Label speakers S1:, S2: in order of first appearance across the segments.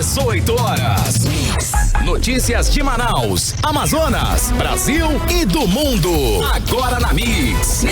S1: 18 horas. Notícias de Manaus, Amazonas, Brasil e do mundo. Agora na Mix.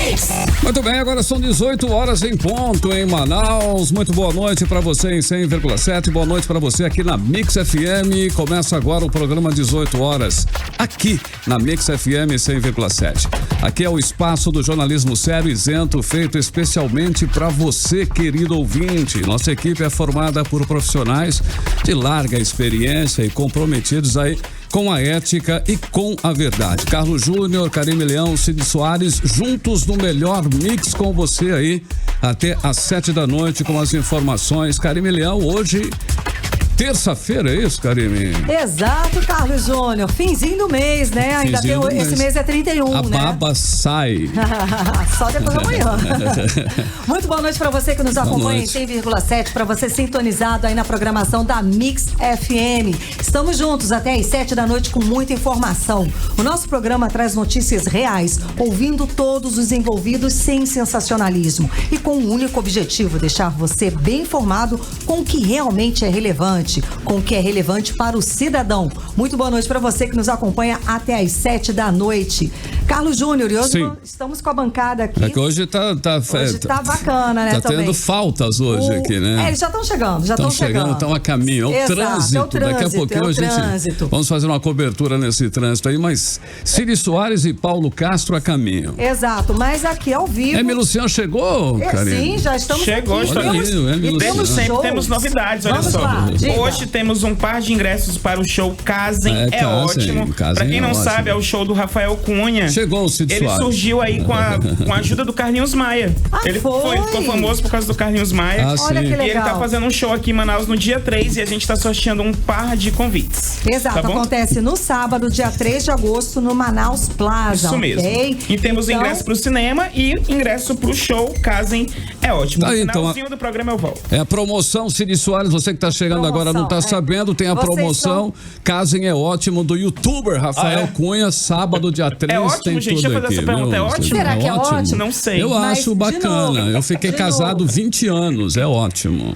S2: Muito bem, agora são 18 horas em ponto em Manaus. Muito boa noite para você em 100,7. Boa noite para você aqui na Mix FM. Começa agora o programa 18 horas aqui na Mix FM 100,7. Aqui é o espaço do jornalismo sério e isento, feito especialmente para você, querido ouvinte. Nossa equipe é formada por profissionais de larga experiência e comprometidos aí com a ética e com a verdade. Carlos Júnior, Karime Leão, Cid Soares, juntos no melhor mix com você aí até às 7 da noite com as informações. Karime Leão, hoje, terça-feira, é isso, Karime?
S3: Exato, Carlos Júnior. Finzinho do mês, né? Ainda tem esse mês é 31,
S2: a
S3: né?
S2: A baba sai.
S3: Só depois da manhã. Muito boa noite para você que nos acompanha em 100,7, para você sintonizado aí na programação da Mix FM. Estamos juntos até às 7 da noite com muita informação. O nosso programa traz notícias reais, ouvindo todos os envolvidos sem sensacionalismo e com o único objetivo, deixar você bem informado com o que realmente é relevante, com o que é relevante para o cidadão. Muito boa noite para você que nos acompanha até às 7 da noite. Carlos Júnior, e hoje estamos com a bancada aqui.
S2: É que hoje tá
S3: bacana, né?
S2: Tá tendo faltas hoje aqui, né?
S3: Eles já estão chegando, estão
S2: a caminho. É o trânsito. Daqui a pouquinho a gente vamos fazer uma cobertura nesse trânsito aí, mas Cid Soares e Paulo Castro a caminho.
S3: Exato, mas aqui ao vivo.
S2: Emi Luciano chegou, Karine?
S3: Sim, já estamos
S4: Chegou,
S3: aqui.
S4: Temos novidades, olha só. Hoje temos um par de ingressos para o show Casem é Ótimo. Pra quem não sabe, é o show do Rafael Cunha.
S2: Chegou o Cid Soares.
S4: Ele surgiu aí com a ajuda do Carlinhos Maia. Ele ficou famoso por causa do Carlinhos Maia.
S3: Olha que legal.
S4: E ele tá fazendo um show aqui em Manaus no dia 3 e a gente tá sorteando um par de convites.
S3: Exato, tá, acontece no sábado, dia 3 de agosto, no Manaus Plaza.
S4: Isso mesmo. E temos ingresso pro cinema e ingresso pro show Casem é Ótimo. No finalzinho do programa eu volto.
S2: É a promoção Cid Soares, você que tá chegando agora não tá sabendo, tem a promoção Casem é Ótimo do youtuber Rafael Cunha, sábado, dia 3.
S4: É ótimo,
S2: tem
S4: gente.
S2: Tudo
S4: Deixa eu fazer
S2: aqui,
S4: essa pergunta. É ótimo?
S3: Será que é ótimo?
S4: Não sei.
S2: Eu acho bacana. Eu fiquei casado 20 anos. É ótimo.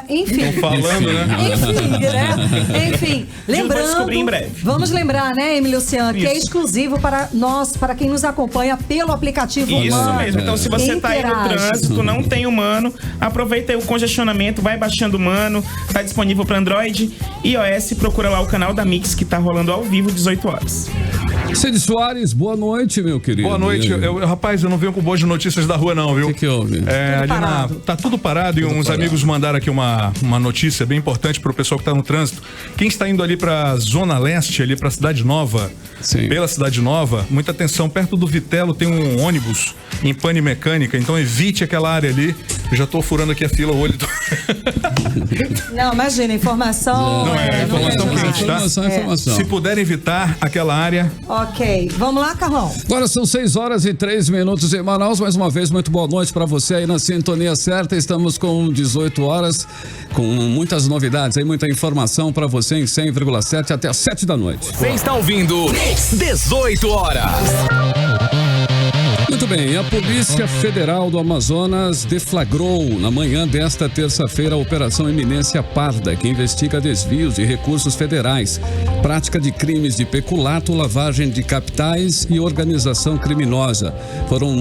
S3: Enfim.
S4: Tô falando, né?
S3: Enfim, lembrando.
S4: Descobrir em breve.
S3: Vamos lembrar, né, Emi Luciano, que é exclusivo para nós, para quem nos acompanha pelo aplicativo
S4: Isso
S3: Humano.
S4: mesmo. Então, se você tá aí no trânsito, não tem Humano, aproveita aí o congestionamento, vai baixando o Humano. Tá disponível para Android e iOS. Procura lá o canal da Mix que tá rolando ao vivo, 18 horas.
S2: Cid Soares, boa noite, meu querido.
S5: Boa noite. Rapaz, eu não venho com boas notícias da rua, não, viu?
S2: O que houve?
S5: Tá tudo parado e uns amigos mandaram aqui uma notícia bem importante pro pessoal que tá no trânsito. Quem está indo ali pra Zona Leste, ali pra Cidade Nova, pela Cidade Nova, muita atenção, perto do Vitelo tem um ônibus em pane mecânica, então evite aquela área ali. Eu já tô furando aqui a fila, o olho do...
S3: Não, imagina, informação...
S5: Informação quente, tá?
S2: Informação.
S5: Se puder evitar aquela área...
S3: Ok, vamos lá, Carlão.
S2: Agora são 6 horas e 3 minutos em Manaus. Mais uma vez, muito boa noite para você aí na sintonia certa. Estamos com 18 horas, com muitas novidades aí, muita informação para você em 100,7 até às 7 da noite.
S1: Você está ouvindo 18 horas.
S2: Muito bem, a Polícia Federal do Amazonas deflagrou na manhã desta terça-feira a Operação Eminência Parda, que investiga desvios de recursos federais, prática de crimes de peculato, lavagem de capitais e organização criminosa. Foram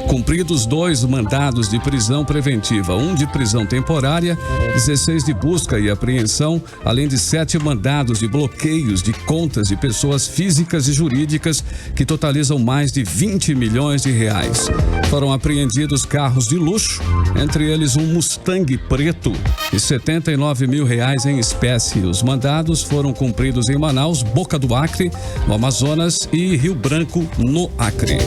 S2: cumpridos 2 mandados de prisão preventiva, 1 de prisão temporária, 16 de busca e apreensão, além de 7 mandados de bloqueios de contas de pessoas físicas e jurídicas que totalizam mais de 20 milhões de reais. Foram apreendidos carros de luxo, entre eles um Mustang preto e 79 mil reais em espécie. Os mandados foram cumpridos em Manaus, Boca do Acre, no Amazonas e Rio Branco, no Acre.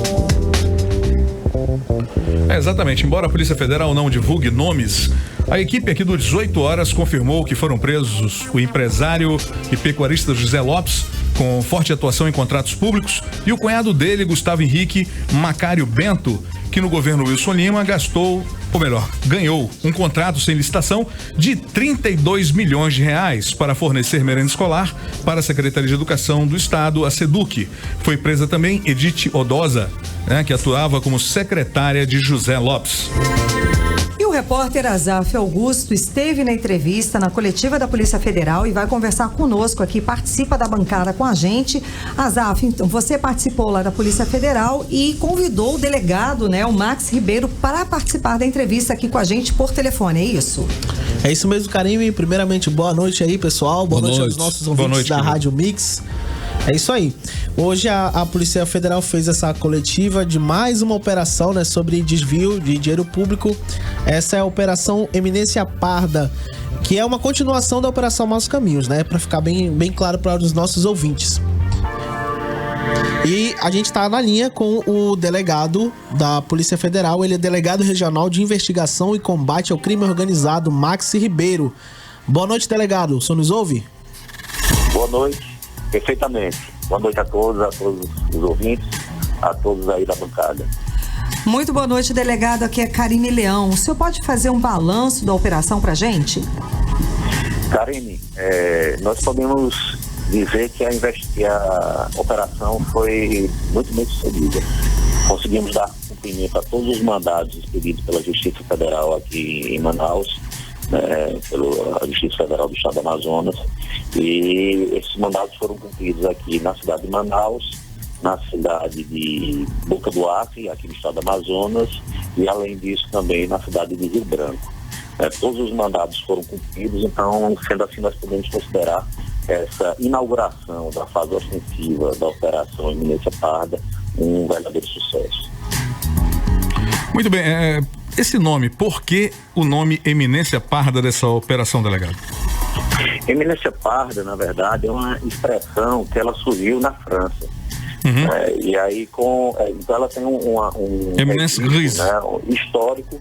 S5: Exatamente, embora a Polícia Federal não divulgue nomes, a equipe aqui do 18 horas confirmou que foram presos o empresário e pecuarista José Lopes, com forte atuação em contratos públicos, e o cunhado dele, Gustavo Henrique Macário Bento, que no governo Wilson Lima ganhou um contrato sem licitação de 32 milhões de reais para fornecer merenda escolar para a Secretaria de Educação do Estado, a SEDUC. Foi presa também Edith Odosa, que atuava como secretária de José Lopes.
S3: E o repórter Azaf Augusto esteve na entrevista na coletiva da Polícia Federal e vai conversar conosco aqui, participa da bancada com a gente. Azaf, então, você participou lá da Polícia Federal e convidou o delegado, né, o Max Ribeiro, para participar da entrevista aqui com a gente por telefone, é isso?
S6: É isso mesmo, Karime. Primeiramente, boa noite aí, pessoal. Boa noite aos nossos ouvintes da Rádio Mix. É isso aí. Hoje a Polícia Federal fez essa coletiva de mais uma operação, né, sobre desvio de dinheiro público. Essa é a Operação Eminência Parda, que é uma continuação da Operação Maus Caminhos, né, para ficar bem claro para os nossos ouvintes. E a gente está na linha com o delegado da Polícia Federal, ele é delegado regional de investigação e combate ao crime organizado, Max Ribeiro. Boa noite, delegado. O senhor nos ouve?
S7: Boa noite. Perfeitamente. Boa noite a todos os ouvintes, a todos aí da bancada.
S3: Muito boa noite, delegado. Aqui é Karime Leão. O senhor pode fazer um balanço da operação pra gente?
S7: Karime, nós podemos dizer que a operação foi muito bem sucedida. Conseguimos dar cumprimento a todos os mandados expedidos pela Justiça Federal aqui em Manaus, pela Justiça Federal do Estado do Amazonas, e esses mandados foram cumpridos aqui na cidade de Manaus, na cidade de Boca do Acre, aqui no Estado do Amazonas, e além disso também na cidade de Rio Branco. Todos os mandados foram cumpridos, então, sendo assim, nós podemos considerar essa inauguração da fase ostensiva da Operação Eminência Parda um verdadeiro sucesso.
S5: Muito bem, esse nome, por que o nome Eminência Parda dessa operação, delegado?
S7: Eminência Parda, na verdade, é uma expressão que ela surgiu na França. E aí, então ela tem um registro, né, histórico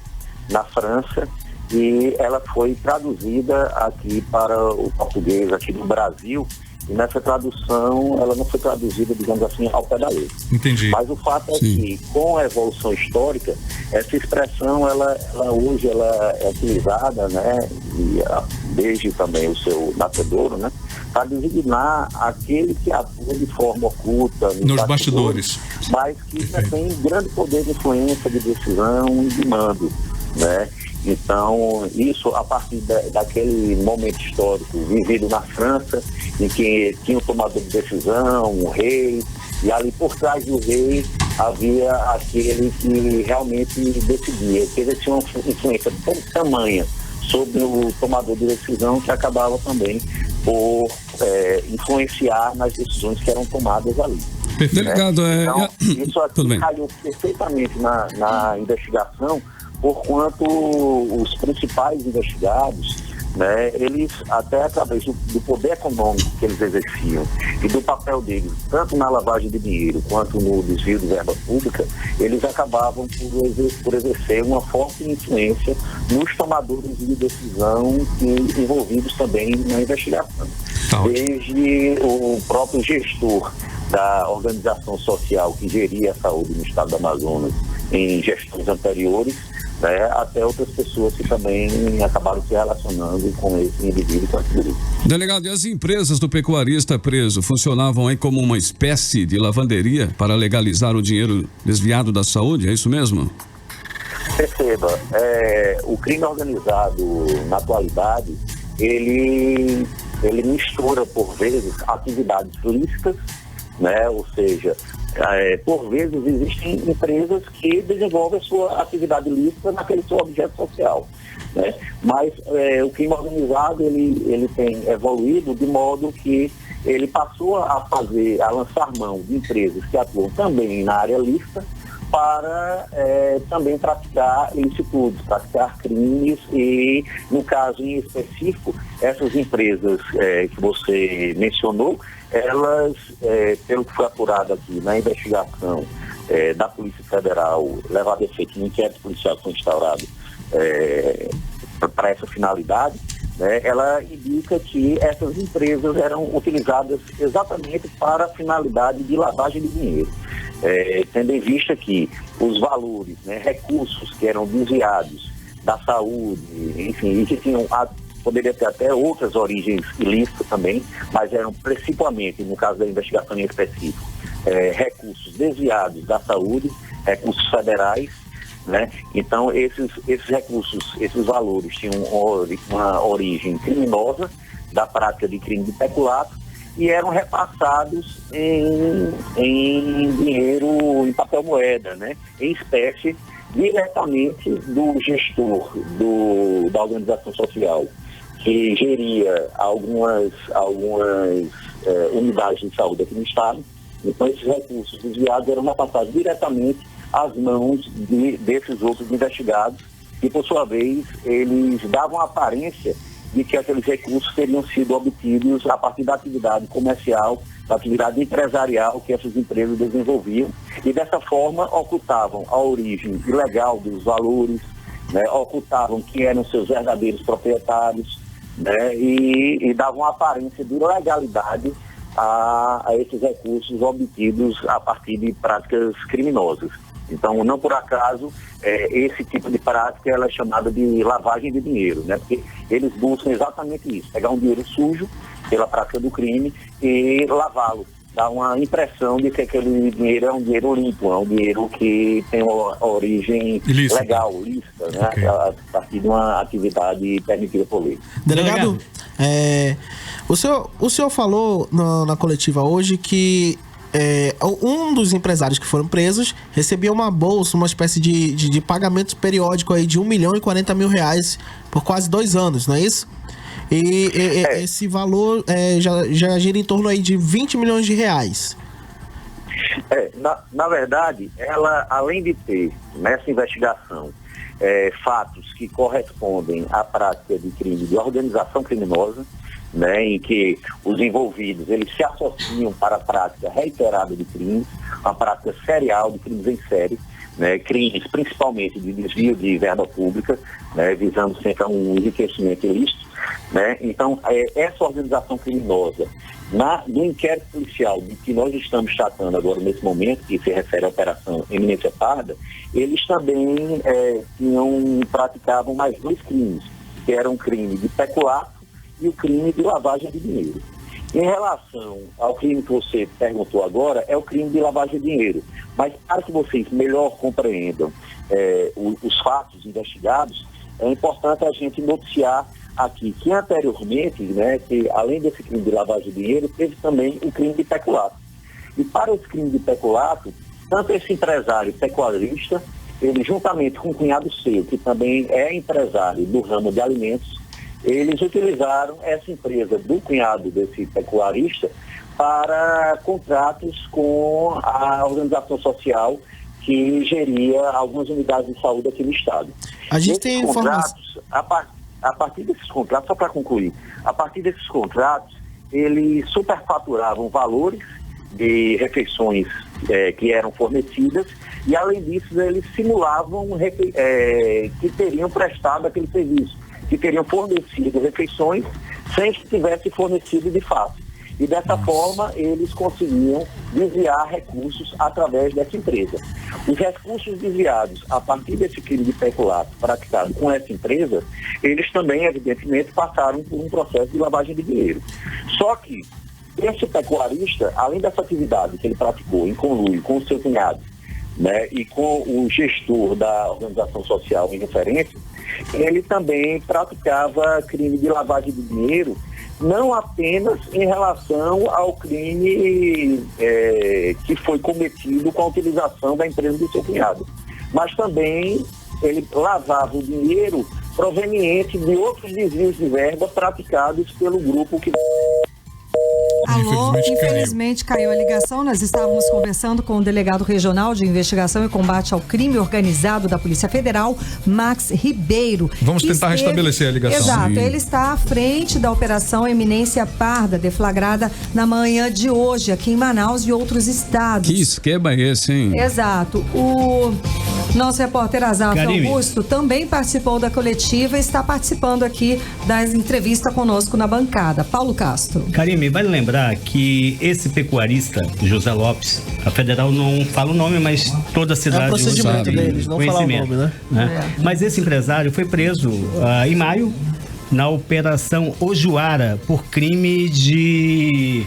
S7: na França, e ela foi traduzida aqui para o português aqui no Brasil, e nessa tradução ela não foi traduzida, digamos assim, ao pé da letra.
S5: Entendi.
S7: Mas o fato é que, com a evolução histórica, essa expressão ela hoje é utilizada, né, e desde também o seu nascedouro, né, para designar aquele que atua de forma oculta nos bastidores, mas que tem grande poder de influência, de decisão e de mando, né? Então, isso a partir daquele momento histórico vivido na França, em que tinha um tomador de decisão, um rei, e ali por trás do rei havia aquele que realmente decidia, que exercia uma influência tamanha sobre o tomador de decisão, que acabava também por influenciar nas decisões que eram tomadas ali.
S2: Delegado,
S7: então, isso aqui caiu perfeitamente na investigação, porquanto os principais investigados, né, eles, até através do poder econômico que eles exerciam e do papel deles, tanto na lavagem de dinheiro quanto no desvio de verba pública, eles acabavam por exercer uma forte influência nos tomadores de decisão envolvidos também na investigação. Desde o próprio gestor da organização social que geria a saúde no estado do Amazonas em gestões anteriores, até outras pessoas que também acabaram se relacionando com esse indivíduo, com esse grupo.
S2: Delegado, e as empresas do pecuarista preso funcionavam aí como uma espécie de lavanderia para legalizar o dinheiro desviado da saúde, é isso mesmo?
S7: Perceba, o crime organizado na atualidade, ele mistura por vezes atividades lícitas, né? Ou seja, por vezes existem empresas que desenvolvem a sua atividade lícita naquele seu objeto social, né? Mas o crime organizado ele tem evoluído de modo que ele passou a lançar mão de empresas que atuam também na área lícita para também praticar ilicitudes, praticar crimes, e no caso em específico, essas empresas que você mencionou, elas, pelo que foi apurado aqui na investigação da Polícia Federal, levado a efeito no inquérito policial que foi instaurado para essa finalidade, né, ela indica que essas empresas eram utilizadas exatamente para a finalidade de lavagem de dinheiro. Tendo em vista que os valores, né, recursos que eram desviados da saúde, enfim, e que poderia ter até outras origens ilícitas também, mas eram principalmente, no caso da investigação em específico, recursos desviados da saúde, recursos federais, né? Então, esses recursos, esses valores tinham uma origem criminosa da prática de crime de peculato e eram repassados em dinheiro, em papel moeda, né? Em espécie, diretamente do gestor da organização social, que geria algumas unidades de saúde aqui no estado. Então, esses recursos desviados eram repassados diretamente às mãos desses outros investigados e, por sua vez, eles davam a aparência de que aqueles recursos teriam sido obtidos a partir da atividade comercial, da atividade empresarial que essas empresas desenvolviam e, dessa forma, ocultavam a origem ilegal dos valores, né, ocultavam quem eram seus verdadeiros proprietários, né, e davam a aparência de legalidade a esses recursos obtidos a partir de práticas criminosas. Então, não por acaso, esse tipo de prática ela é chamada de lavagem de dinheiro, né? Porque eles buscam exatamente isso, pegar um dinheiro sujo pela prática do crime e lavá-lo. Dá uma impressão de que aquele dinheiro é um dinheiro limpo, é um dinheiro que tem uma origem legal, lícita, né? Okay. A partir de uma atividade permitida por lei.
S6: Delegado, o senhor falou na coletiva hoje que um dos empresários que foram presos recebia uma bolsa, uma espécie de pagamento periódico aí de R$1.040.000 por quase 2 anos, não é isso? E esse valor já gira em torno aí de R$20 milhões.
S7: Na verdade, ela, além de ter nessa investigação fatos que correspondem à prática de crime de organização criminosa, né, em que os envolvidos eles se associam para a prática reiterada de crimes, a prática serial de crimes em série, né, crimes principalmente de desvio de verba pública, né, visando sempre a um enriquecimento ilícito, né. Então, essa organização criminosa, no inquérito policial de que nós estamos tratando agora nesse momento, que se refere à Operação Eminência Parda, eles também praticavam mais 2 crimes, que eram o crime de peculato e o crime de lavagem de dinheiro. Em relação ao crime que você perguntou agora, é o crime de lavagem de dinheiro. Mas para que vocês melhor compreendam os fatos investigados, é importante a gente noticiar aqui que anteriormente, né, que além desse crime de lavagem de dinheiro, teve também o crime de peculato. E para esse crime de peculato, tanto esse empresário pecuarista, ele juntamente com o cunhado seu, que também é empresário do ramo de alimentos, eles utilizaram essa empresa do cunhado desse pecuarista para contratos com a organização social que geria algumas unidades de saúde aqui no estado.
S6: A gente tem informação.
S7: A partir desses contratos, só para concluir, a partir desses contratos, eles superfaturavam valores de refeições que eram fornecidas e, além disso, eles simulavam que teriam prestado aquele serviço, que teriam fornecido refeições sem que tivesse fornecido de fato. E dessa forma, eles conseguiam desviar recursos através dessa empresa. Os recursos desviados a partir desse crime de peculato praticado com essa empresa, eles também, evidentemente, passaram por um processo de lavagem de dinheiro. Só que esse pecuarista, além dessa atividade que ele praticou em conluio com o seu cunhado, né, e com o gestor da organização social em referência, ele também praticava crime de lavagem de dinheiro, não apenas em relação ao crime que foi cometido com a utilização da empresa do seu cunhado, mas também ele lavava o dinheiro proveniente de outros desvios de verba praticados pelo grupo que...
S3: Alô, infelizmente caiu a ligação. Nós estávamos conversando com o delegado regional de investigação e combate ao crime organizado da Polícia Federal, Max Ribeiro.
S5: Vamos tentar restabelecer a ligação.
S3: Exato, ele está à frente da Operação Eminência Parda, deflagrada na manhã de hoje aqui em Manaus e outros estados.
S2: Que esquema é esse, hein?
S3: Exato. O nosso repórter Azaf Augusto também participou da coletiva e está participando aqui da entrevista conosco na bancada. Paulo Castro.
S8: Karime, vale lembrar que esse pecuarista, José Lopes, a federal não fala o nome, mas toda a cidade...
S6: É o procedimento deles, não falar o nome, né?
S8: Mas esse empresário foi preso em maio na Operação Ojuara por crime de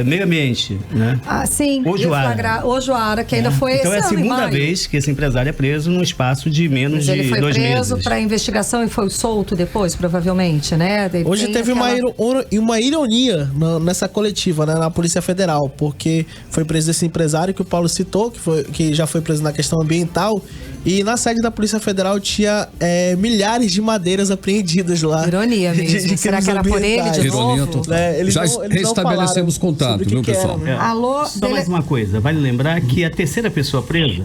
S8: meio ambiente, né?
S3: Ah, sim. Ojoara, que ainda foi
S8: então é a segunda vez que esse empresário é preso num espaço de menos de 2 meses.
S3: Ele foi preso para investigação e foi solto depois, provavelmente, né?
S6: Hoje teve uma ironia nessa coletiva, né, na Polícia Federal, porque foi preso esse empresário que o Paulo citou, que já foi preso na questão ambiental, e na sede da Polícia Federal tinha milhares de madeiras apreendidas lá.
S3: Ironia mesmo. Será que era por ele de novo?
S6: Eles
S2: já restabelecemos contato, viu, pessoal?
S3: Alô?
S8: Só mais uma coisa, vale lembrar que a terceira pessoa presa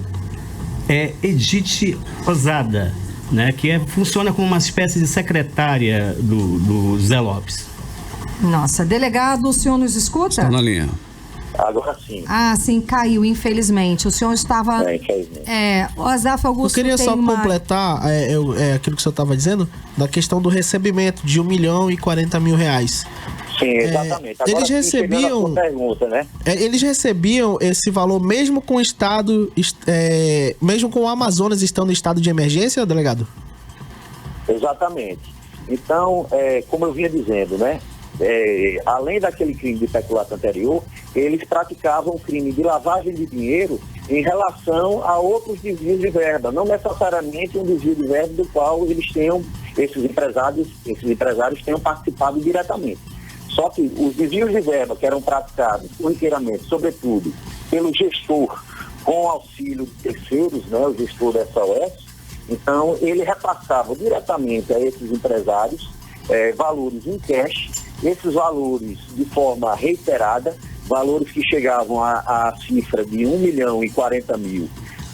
S8: é Edith Osada, né, que funciona como uma espécie de secretária do Zé Lopes.
S3: Nossa, delegado, o senhor nos escuta?
S2: Está na linha.
S7: Agora sim.
S3: Ah, sim, caiu, infelizmente. O senhor estava... o Azaf Augusto...
S6: Eu queria só completar aquilo que o senhor estava dizendo, da questão do recebimento de R$1.040.000.
S7: Sim, exatamente. Agora,
S6: eles recebiam...
S7: pergunta, né?
S6: Eles recebiam esse valor mesmo com o estado... mesmo com o Amazonas estando em estado de emergência, delegado?
S7: Exatamente. Então, como eu vinha dizendo, né? Além daquele crime de peculato anterior, eles praticavam crime de lavagem de dinheiro em relação a outros desvios de verba, não necessariamente um desvio de verba do qual esses empresários tenham participado diretamente. Só que os desvios de verba que eram praticados corriqueiramente, sobretudo pelo gestor com auxílio de terceiros, né, o gestor da SOS, então ele repassava diretamente a esses empresários valores em cash, esses valores de forma reiterada, valores que chegavam à cifra de R$1.040.000,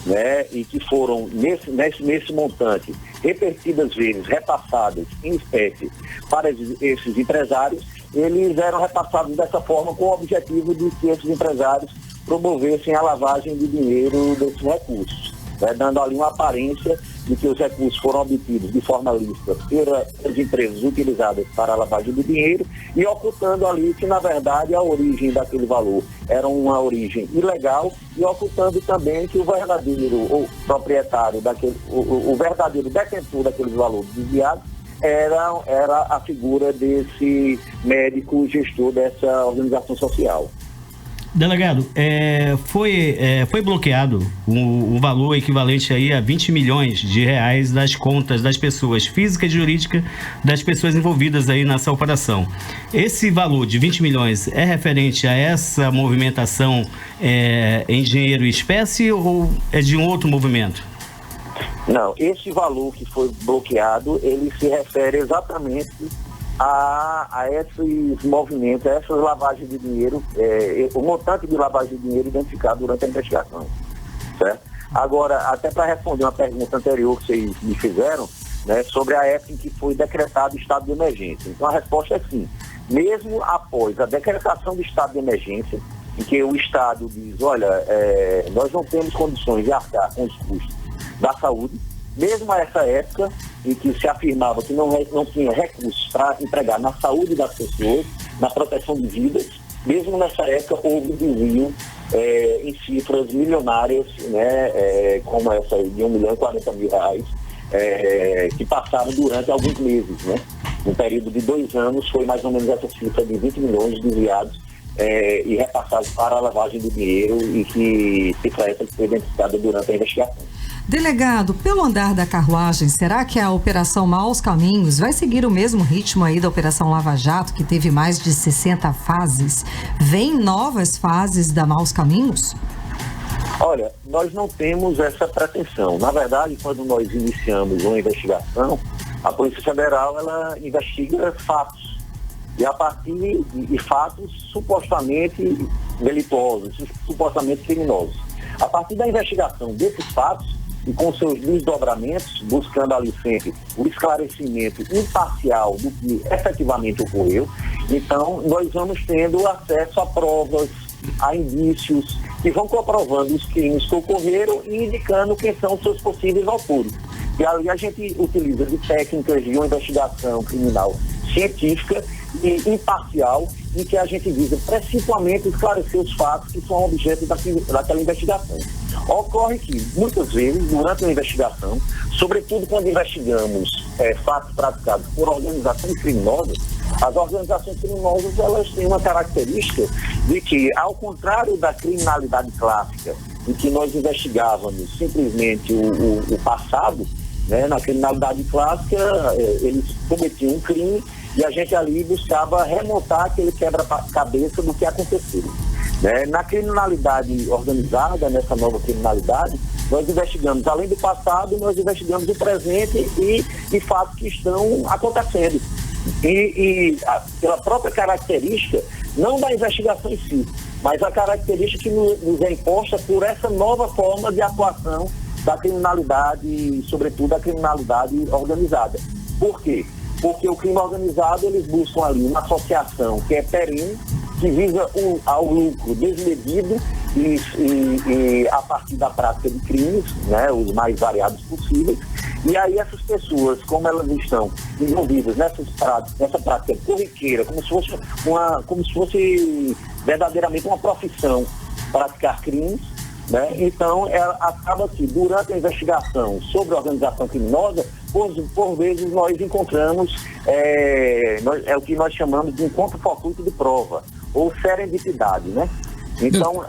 S7: né, e que foram nesse montante repetidas vezes repassadas em espécie para esses empresários. Eles eram repassados dessa forma com o objetivo de que esses empresários promovessem a lavagem de dinheiro desses recursos, né, dando ali uma aparência de que os recursos foram obtidos de forma lícita pelas empresas utilizadas para a lavagem do dinheiro e ocultando ali que, na verdade, a origem daquele valor era uma origem ilegal e ocultando também que o verdadeiro proprietário o verdadeiro detentor daqueles valores desviados era a figura desse médico gestor dessa organização social.
S8: Delegado, foi bloqueado o valor equivalente aí a R$20 milhões das contas das pessoas físicas e jurídicas das pessoas envolvidas aí nessa operação. Esse valor de 20 milhões é referente a essa movimentação em dinheiro e espécie ou é de um outro movimento?
S7: Não, esse valor que foi bloqueado, ele se refere exatamente a esses movimentos, a essas lavagens de dinheiro, o montante de lavagem de dinheiro identificado durante a investigação, certo? Agora, até para responder uma pergunta anterior que vocês me fizeram, né, sobre a época em que foi decretado o estado de emergência. Então a resposta é sim. Mesmo após a decretação do estado de emergência, em que o estado diz, olha, nós não temos condições de arcar com os custos da saúde, mesmo a essa época em que se afirmava que não tinha recursos para empregar na saúde das pessoas, na proteção de vidas, mesmo nessa época houve desvio em cifras milionárias, né, como essa aí de R$1.040.000, que passaram durante alguns meses, né? No período de 2 anos foi mais ou menos essa cifra de 20 milhões desviados e repassados para a lavagem do dinheiro e que cifra essa que foi identificada durante a investigação.
S3: Delegado, pelo andar da carruagem, será que a Operação Maus Caminhos vai seguir o mesmo ritmo aí da Operação Lava Jato, que teve mais de 60 fases? Vem novas fases da Maus Caminhos?
S7: Olha, nós não temos essa pretensão. Na verdade, quando nós iniciamos uma investigação, a Polícia Federal, ela investiga fatos. E a partir de fatos supostamente delituosos, supostamente criminosos. A partir da investigação desses fatos, e com seus desdobramentos, buscando ali sempre o esclarecimento imparcial do que efetivamente ocorreu, então nós vamos tendo acesso a provas, a indícios, que vão comprovando os crimes que ocorreram e indicando quem são os seus possíveis autores. E ali a gente utiliza de técnicas de uma investigação criminal científica e imparcial, em que a gente visa principalmente esclarecer os fatos que são objeto daquela investigação. Ocorre que, muitas vezes, durante a investigação, sobretudo quando investigamos fatos praticados por organizações criminosas, As organizações criminosas, elas têm uma característica de que, ao contrário da criminalidade clássica, em que nós investigávamos simplesmente o passado, né? Na criminalidade clássica, eles cometiam um crime e a gente ali buscava remontar aquele quebra-cabeça do que aconteceu. Né? Na criminalidade organizada, nessa nova criminalidade, nós investigamos, além do passado, nós investigamos o presente e fatos que estão acontecendo. Pela própria característica, não da investigação em si, mas a característica que nos é imposta por essa nova forma de atuação da criminalidade, sobretudo a criminalidade organizada. Por quê? Porque o crime organizado, eles buscam ali uma associação que é perene, que visa ao lucro desmedido e a partir da prática de crimes, né, os mais variados possíveis. E aí essas pessoas, como elas estão envolvidas nessa prática corriqueira, como se fosse verdadeiramente uma profissão praticar crimes, né? Então acaba que durante a investigação sobre a organização criminosa, por vezes nós encontramos é o que nós chamamos de encontro fortuito de prova, ou serendipidade, né? Então,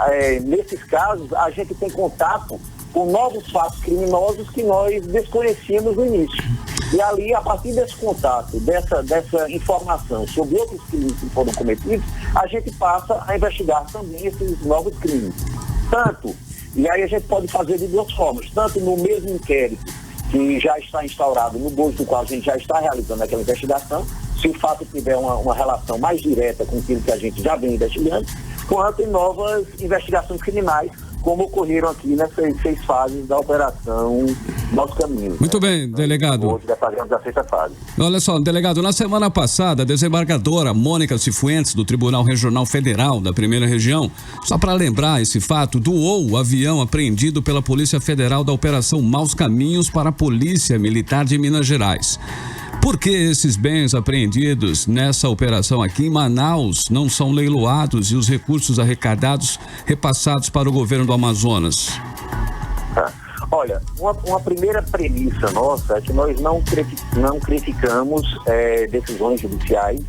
S7: nesses casos, a gente tem contato com novos fatos criminosos que nós desconhecíamos no início. E ali, a partir desse contato, dessa informação sobre outros crimes que foram cometidos, a gente passa a investigar também esses novos crimes. E aí a gente pode fazer de duas formas, tanto no mesmo inquérito que já está instaurado, no bojo do qual a gente já está realizando aquela investigação, se o fato tiver uma relação mais direta com aquilo que a gente já vem investigando, quanto em novas investigações criminais, como ocorreram aqui nessas 6 fases da Operação Maus Caminhos.
S2: Muito bem, delegado.
S7: Hoje já fazemos a 6ª fase.
S2: Olha só, delegado, na semana passada, a desembargadora Mônica Cifuentes, do Tribunal Regional Federal da 1ª Região, só para lembrar esse fato, doou o avião apreendido pela Polícia Federal da Operação Maus Caminhos para a Polícia Militar de Minas Gerais. Por que esses bens apreendidos nessa operação aqui em Manaus não são leiloados e os recursos arrecadados repassados para o governo do Amazonas?
S7: Olha, uma primeira premissa nossa é que nós não criticamos decisões judiciais.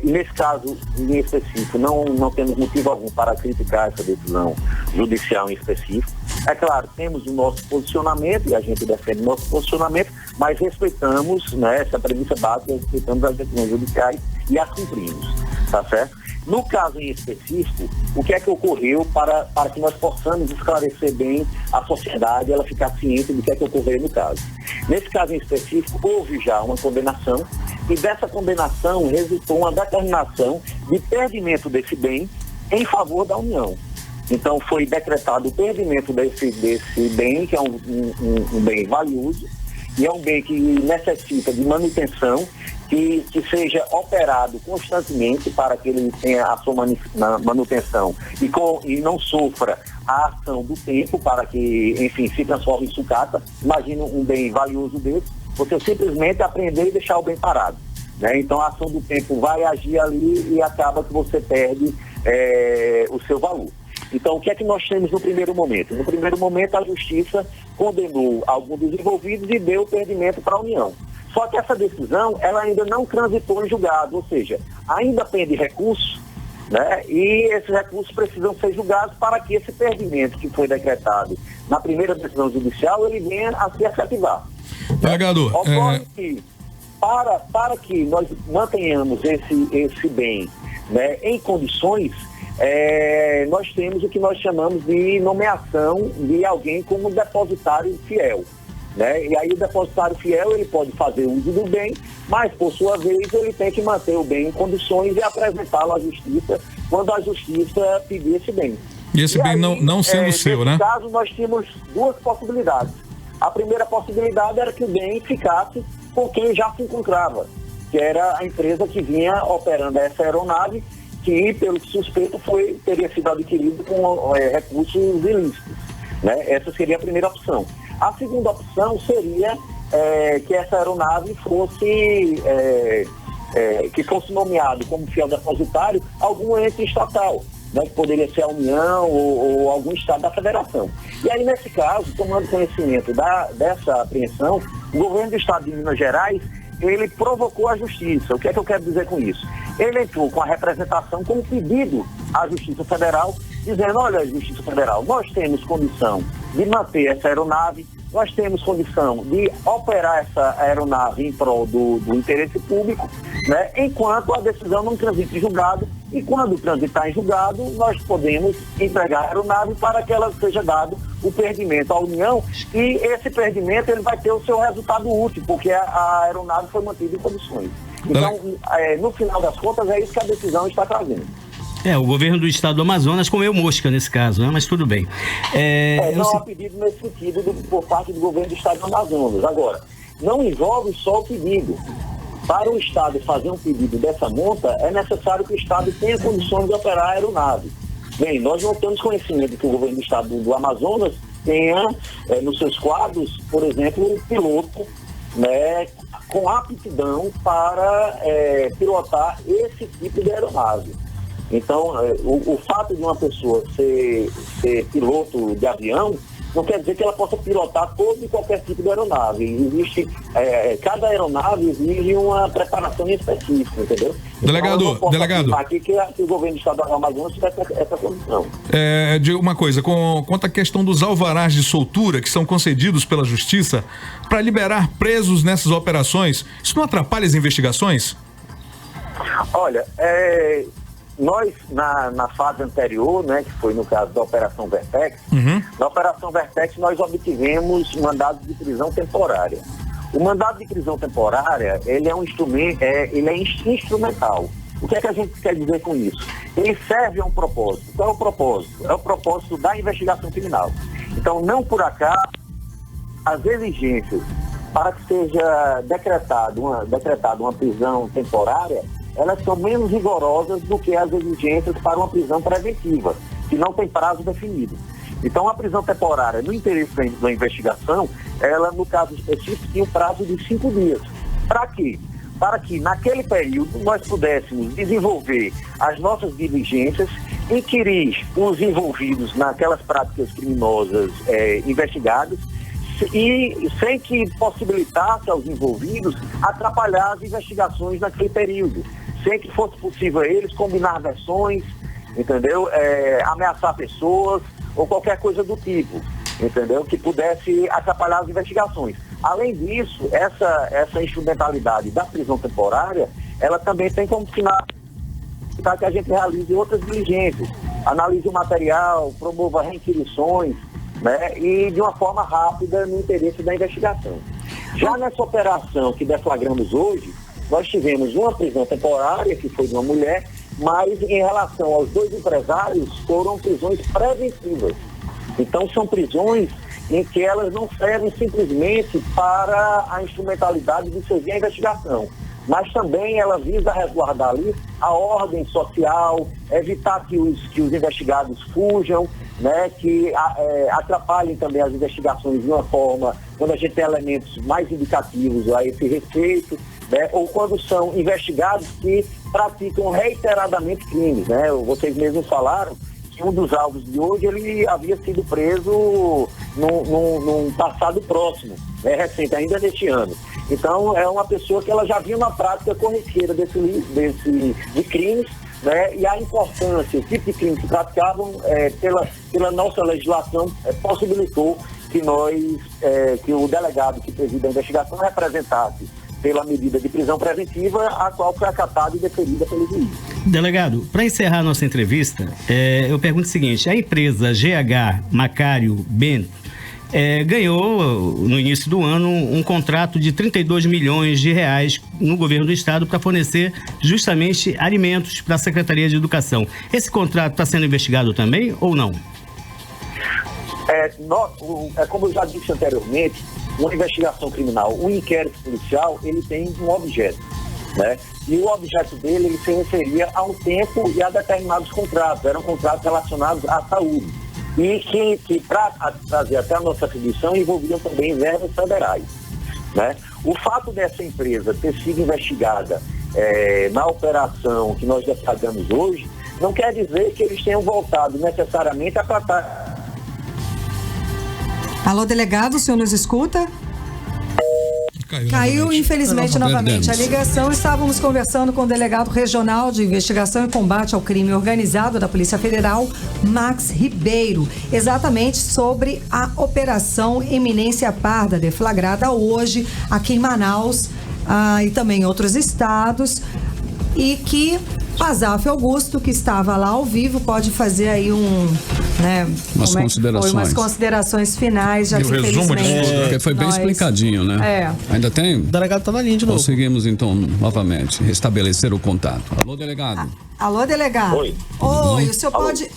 S7: E nesse caso, em específico, não temos motivo algum para criticar essa decisão judicial em específico. É claro, temos o nosso posicionamento e a gente defende o nosso posicionamento, mas respeitamos, né, essa premissa básica, respeitamos as decisões judiciais e as cumprimos, tá certo? No caso em específico, o que é que ocorreu para que nós possamos esclarecer bem a sociedade, ela ficar ciente do que é que ocorreu no caso. Nesse caso em específico, houve já uma condenação e dessa condenação resultou uma determinação de perdimento desse bem em favor da União. Então foi decretado o perdimento desse bem, que é um bem valioso, e é um bem que necessita de manutenção, que seja operado constantemente para que ele tenha a sua manutenção e não sofra a ação do tempo para que, enfim, se transforme em sucata. Imagina um bem valioso desse, você simplesmente apreender e deixar o bem parado, né? Então a ação do tempo vai agir ali e acaba que você perde o seu valor. Então, o que é que nós temos no primeiro momento? No primeiro momento, a Justiça condenou alguns dos envolvidos e deu o perdimento para a União. Só que essa decisão, ela ainda não transitou em julgado, ou seja, ainda pende recurso, né? E esses recursos precisam ser julgados para que esse perdimento que foi decretado na primeira decisão judicial, ele venha a se efetivar.
S5: Delegado,
S7: ocorre que, para que nós mantenhamos esse bem, né, em condições, nós temos o que nós chamamos de nomeação de alguém como depositário fiel, né? E aí o depositário fiel, ele pode fazer uso do bem, mas por sua vez ele tem que manter o bem em condições e apresentá-lo à Justiça quando a Justiça pedir esse bem.
S5: E esse bem não sendo seu, né?
S7: Nesse caso, nós tínhamos 2 possibilidades. A primeira possibilidade era que o bem ficasse com quem já se encontrava, que era a empresa que vinha operando essa aeronave, que, pelo que suspeito, teria sido adquirido com recursos ilícitos, né? Essa seria a primeira opção. A segunda opção seria que essa aeronave fosse nomeado como fiel depositário algum ente estatal, né? Que poderia ser a União ou algum estado da federação. E aí, nesse caso, tomando conhecimento dessa apreensão, o governo do estado de Minas Gerais, ele provocou a justiça. O que é que eu quero dizer com isso? Ele entrou com a representação, com um pedido à Justiça Federal, dizendo, olha, Justiça Federal, nós temos condição de manter essa aeronave, nós temos condição de operar essa aeronave em prol do interesse público, né, enquanto a decisão não transita em julgado, e quando transitar em julgado, nós podemos entregar a aeronave para que ela seja dado o perdimento à União, e esse perdimento ele vai ter o seu resultado útil, porque a aeronave foi mantida em condições. Então, no final das contas, é isso que a decisão está trazendo.
S8: O governo do estado do Amazonas comeu mosca nesse caso, né? Mas tudo bem.
S7: Não há pedido nesse sentido por parte do governo do estado do Amazonas. Agora, não envolve só o pedido. Para o estado fazer um pedido dessa monta, é necessário que o estado tenha condições de operar a aeronave. Bem, nós não temos conhecimento que o governo do estado do Amazonas tenha nos seus quadros, por exemplo, um piloto, né, com aptidão para pilotar esse tipo de aeronave. Então, o fato de uma pessoa ser piloto de avião não quer dizer que ela possa pilotar todo e qualquer tipo de aeronave. Existe, cada aeronave exige uma preparação específica, entendeu?
S5: Delegado.
S7: Aqui que o governo do estado do Amazonas tiver essa condição.
S5: De uma coisa, quanto à questão dos alvarás de soltura que são concedidos pela Justiça para liberar presos nessas operações, isso não atrapalha as investigações?
S7: Olha, nós, na fase anterior, né, que foi no caso da Operação Vertex, na Operação Vertex nós obtivemos mandado de prisão temporária. O mandado de prisão temporária, ele é um instrumento, ele é instrumental. O que é que a gente quer dizer com isso? Ele serve a um propósito. Qual é o propósito? É o propósito da investigação criminal. Então, não por acaso, as exigências para que seja decretada uma prisão temporária, elas são menos rigorosas do que as exigências para uma prisão preventiva, que não tem prazo definido. Então, a prisão temporária, no interesse da investigação, ela, no caso específico, tinha um prazo de 5 dias. Para quê? Para que, naquele período, nós pudéssemos desenvolver as nossas diligências, inquirir os envolvidos naquelas práticas criminosas investigadas, e sem que possibilitasse aos envolvidos atrapalhar as investigações naquele período, sem que fosse possível a eles combinar versões, entendeu? Ameaçar pessoas ou qualquer coisa do tipo, entendeu? Que pudesse atrapalhar as investigações. Além disso, essa instrumentalidade da prisão temporária, ela também tem como finalidade que a gente realize outras diligências, analise o material, promova reinquirições, né, e de uma forma rápida no interesse da investigação. Já nessa operação que deflagramos hoje, nós tivemos uma prisão temporária, que foi de uma mulher, mas em relação aos 2 empresários, foram prisões preventivas. Então são prisões em que elas não servem simplesmente para a instrumentalidade de servir a investigação, mas também ela visa resguardar ali a ordem social, evitar que os investigados fujam, né, que atrapalhem também as investigações de uma forma, quando a gente tem elementos mais indicativos a esse respeito, né, ou quando são investigados que praticam reiteradamente crimes, né? Vocês mesmos falaram que um dos alvos de hoje, ele havia sido preso num passado próximo, né, recente, ainda neste ano. Então, é uma pessoa que ela já vinha na prática corriqueira de crimes, né, e a importância, o tipo de crime que praticavam, pela nossa legislação, possibilitou que que o delegado que preside a investigação representasse pela medida de prisão preventiva, a qual foi acatada e deferida pelo juiz.
S8: Delegado, para encerrar a nossa entrevista, eu pergunto o seguinte: a empresa GH Macário Bento ganhou, no início do ano, um contrato de 32 milhões de reais no governo do estado para fornecer justamente alimentos para a Secretaria de Educação. Esse contrato está sendo investigado também ou não?
S7: Como eu já disse anteriormente, uma investigação criminal, um inquérito policial, ele tem um objeto, né? E o objeto dele, ele se referia a um tempo e a determinados contratos, eram contratos relacionados à saúde. E que para trazer até a nossa atribuição, envolviam também verbas federais, né? O fato dessa empresa ter sido investigada na operação que nós deflagramos hoje, não quer dizer que eles tenham voltado necessariamente a tratar.
S3: Alô, delegado, o senhor nos escuta? Caiu infelizmente novamente a ligação. Estávamos conversando com o delegado regional de investigação e combate ao crime organizado da Polícia Federal, Max Ribeiro, exatamente sobre a Operação Eminência Parda, deflagrada hoje aqui em Manaus e também em outros estados, e que Azaf Augusto, que estava lá ao vivo, pode fazer aí umas considerações finais, já que infelizmente
S2: porque foi bem explicadinho, né? Ainda tem? O
S6: delegado tá na linha de novo.
S2: Conseguimos então novamente restabelecer o contato. Alô, delegado.
S3: Alô, delegado.
S7: Oi.
S3: O senhor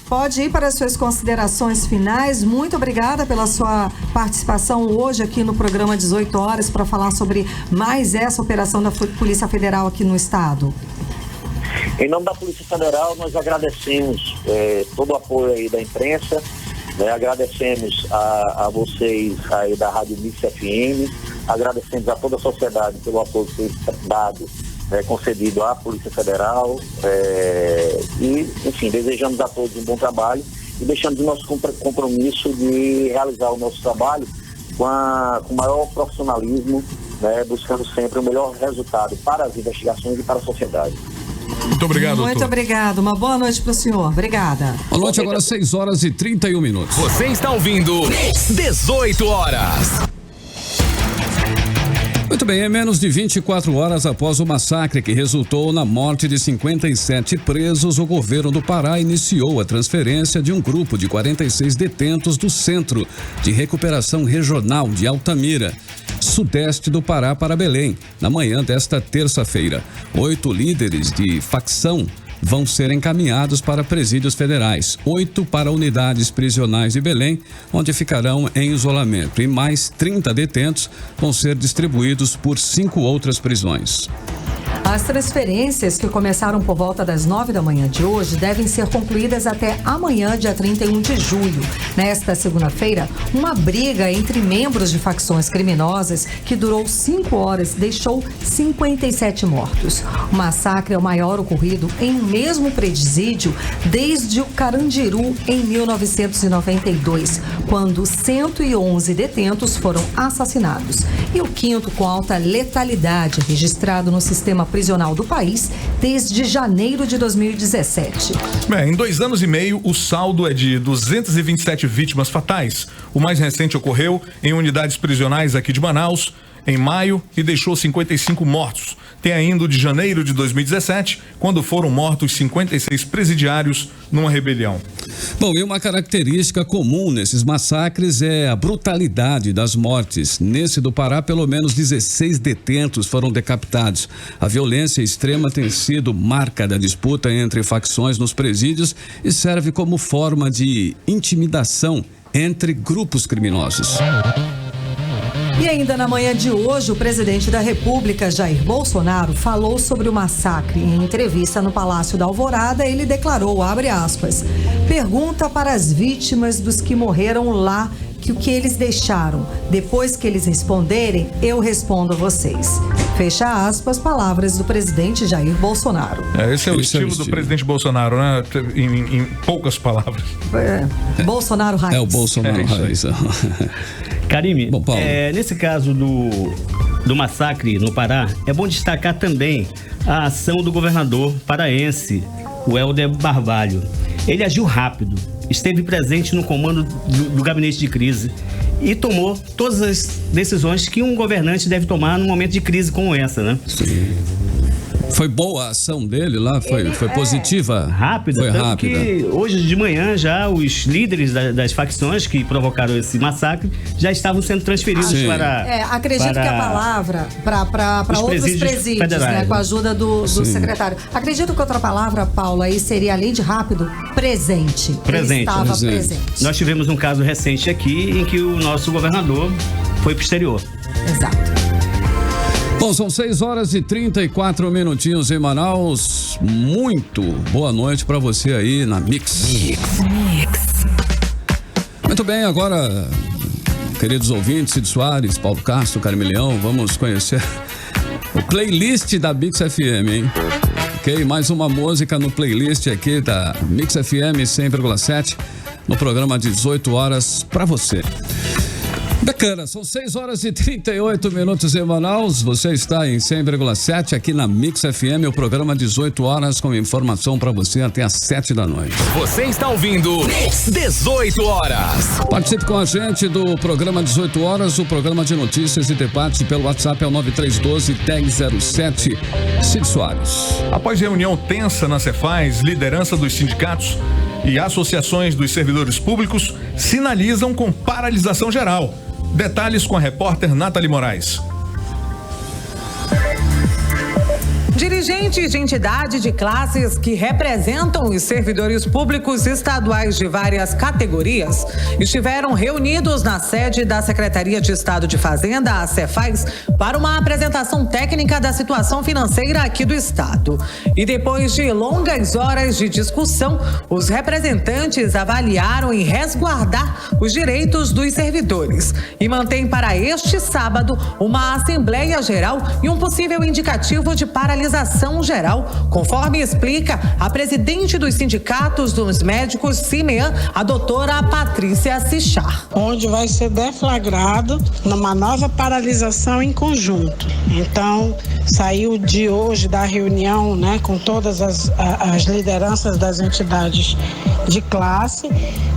S3: pode ir para as suas considerações finais. Muito obrigada pela sua participação hoje aqui no programa 18 horas para falar sobre mais essa operação da Polícia Federal aqui no estado.
S7: Em nome da Polícia Federal, nós agradecemos todo o apoio aí da imprensa, né? Agradecemos a vocês aí da Rádio Mix FM, agradecemos a toda a sociedade pelo apoio que foi dado, concedido à Polícia Federal, e, enfim, desejamos a todos um bom trabalho e deixamos o nosso compromisso de realizar o nosso trabalho com o maior profissionalismo, né? Buscando sempre o melhor resultado para as investigações e para a sociedade.
S5: Muito obrigado,
S3: Muito obrigado. Uma boa noite para o senhor. Obrigada.
S2: Boa noite, agora 6 horas e 31 minutos.
S1: Você está ouvindo 18 horas.
S2: Muito bem, é menos de 24 horas após o massacre que resultou na morte de 57 presos, o governo do Pará iniciou a transferência de um grupo de 46 detentos do Centro de Recuperação Regional de Altamira, sudeste do Pará, para Belém, na manhã desta terça-feira. 8 líderes de facção vão ser encaminhados para presídios federais, 8 para unidades prisionais de Belém, onde ficarão em isolamento, e mais 30 detentos vão ser distribuídos por 5 outras prisões.
S3: As transferências, que começaram por volta das 9 da manhã de hoje, devem ser concluídas até amanhã, dia 31 de julho. Nesta segunda-feira, uma briga entre membros de facções criminosas que durou 5 horas deixou 57 mortos. O massacre é o maior ocorrido em um mesmo presídio desde o Carandiru em 1992, quando 111 detentos foram assassinados. E o quinto com alta letalidade registrado no sistema prisional do país desde janeiro de 2017.
S5: Bem, em 2 anos e meio, o saldo é de 227 vítimas fatais. O mais recente ocorreu em unidades prisionais aqui de Manaus, em maio, e deixou 55 mortos. Tem ainda o de janeiro de 2017, quando foram mortos 56 presidiários numa rebelião.
S2: Bom, e uma característica comum nesses massacres é a brutalidade das mortes. Nesse do Pará, pelo menos 16 detentos foram decapitados. A violência extrema tem sido marca da disputa entre facções nos presídios e serve como forma de intimidação entre grupos criminosos.
S3: E ainda na manhã de hoje, o presidente da República, Jair Bolsonaro, falou sobre o massacre. Em entrevista no Palácio da Alvorada, ele declarou, abre aspas, pergunta para as vítimas dos que morreram lá que o que eles deixaram. Depois que eles responderem, eu respondo a vocês. Fecha aspas, palavras do presidente Jair Bolsonaro.
S5: Esse é o estilo do presidente Bolsonaro, né? Em poucas palavras.
S3: Bolsonaro raiz.
S2: É o Bolsonaro raiz.
S8: Karime, nesse caso do massacre no Pará, é bom destacar também a ação do governador paraense, o Helder Barbalho. Ele agiu rápido, esteve presente no comando do gabinete de crise e tomou todas as decisões que um governante deve tomar num momento de crise como essa, né?
S2: Sim. Foi boa a ação dele lá? Foi positiva?
S8: Rápida.
S2: Foi rápida.
S8: Que hoje de manhã já os líderes das facções que provocaram esse massacre já estavam sendo transferidos para...
S3: acredito que a palavra para outros presídios,
S8: federais,
S3: né, com a ajuda do secretário. Acredito que outra palavra, Paula, aí seria, além de rápido, presente. Ele estava presente.
S8: Nós tivemos um caso recente aqui em que o nosso governador foi pro exterior.
S3: Exato.
S2: Bom, são 6 horas e 34 minutinhos em Manaus. Muito boa noite para você aí na Mix. Muito bem, agora, queridos ouvintes, Cid Soares, Paulo Castro, Carmeleão, vamos conhecer o playlist da Mix FM, hein? Ok, mais uma música no playlist aqui da Mix FM 100,7 no programa 18 horas para você. Bacana, são 6h38 em Manaus. Você está em 100,7 aqui na Mix FM, o programa 18 horas com informação para você até às 7 da noite.
S1: Você está ouvindo 18 horas.
S2: Participe com a gente do programa 18 horas, o programa de notícias e debate pelo WhatsApp é o 9312-1007. Cid Soares.
S5: Após reunião tensa na Cefaz, liderança dos sindicatos e associações dos servidores públicos sinalizam com paralisação geral. Detalhes com a repórter Nathalie Moraes.
S9: Dirigentes de entidades de classes que representam os servidores públicos estaduais de várias categorias estiveram reunidos na sede da Secretaria de Estado de Fazenda, a Cefaz, para uma apresentação técnica da situação financeira aqui do estado. E depois de longas horas de discussão, os representantes avaliaram e resguardar os direitos dos servidores e mantêm para este sábado uma Assembleia Geral e um possível indicativo de paralisação geral, conforme explica a presidente dos sindicatos dos médicos CIMEAN, a doutora Patrícia Sichar.
S10: Onde vai ser deflagrado numa nova paralisação em conjunto. Então, saiu de hoje da reunião, né, com todas as lideranças das entidades de classe,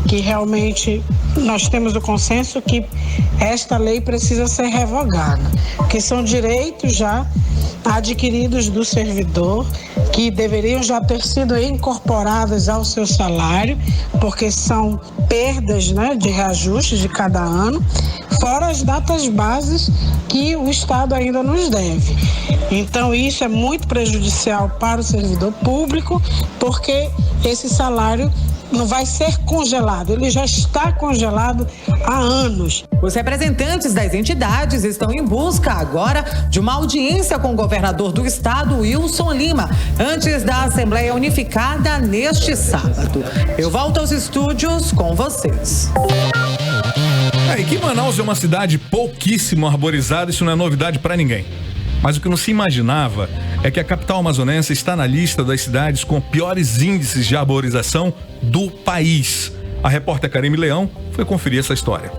S10: que realmente nós temos o consenso que esta lei precisa ser revogada, que são direitos já adquiridos do servidor, que deveriam já ter sido incorporadas ao seu salário, porque são perdas, né, de reajuste de cada ano, fora as datas bases que o Estado ainda nos deve. Então isso é muito prejudicial para o servidor público, porque esse salário não vai ser congelado, ele já está congelado há anos.
S9: Os representantes das entidades estão em busca agora de uma audiência com o governador do estado, Wilson Lima, antes da Assembleia Unificada neste sábado. Eu volto aos estúdios com vocês.
S5: E que Manaus é uma cidade pouquíssimo arborizada, isso não é novidade para ninguém. Mas o que não se imaginava é que a capital amazonense está na lista das cidades com piores índices de arborização do país. A repórter Karime Leão foi conferir essa história.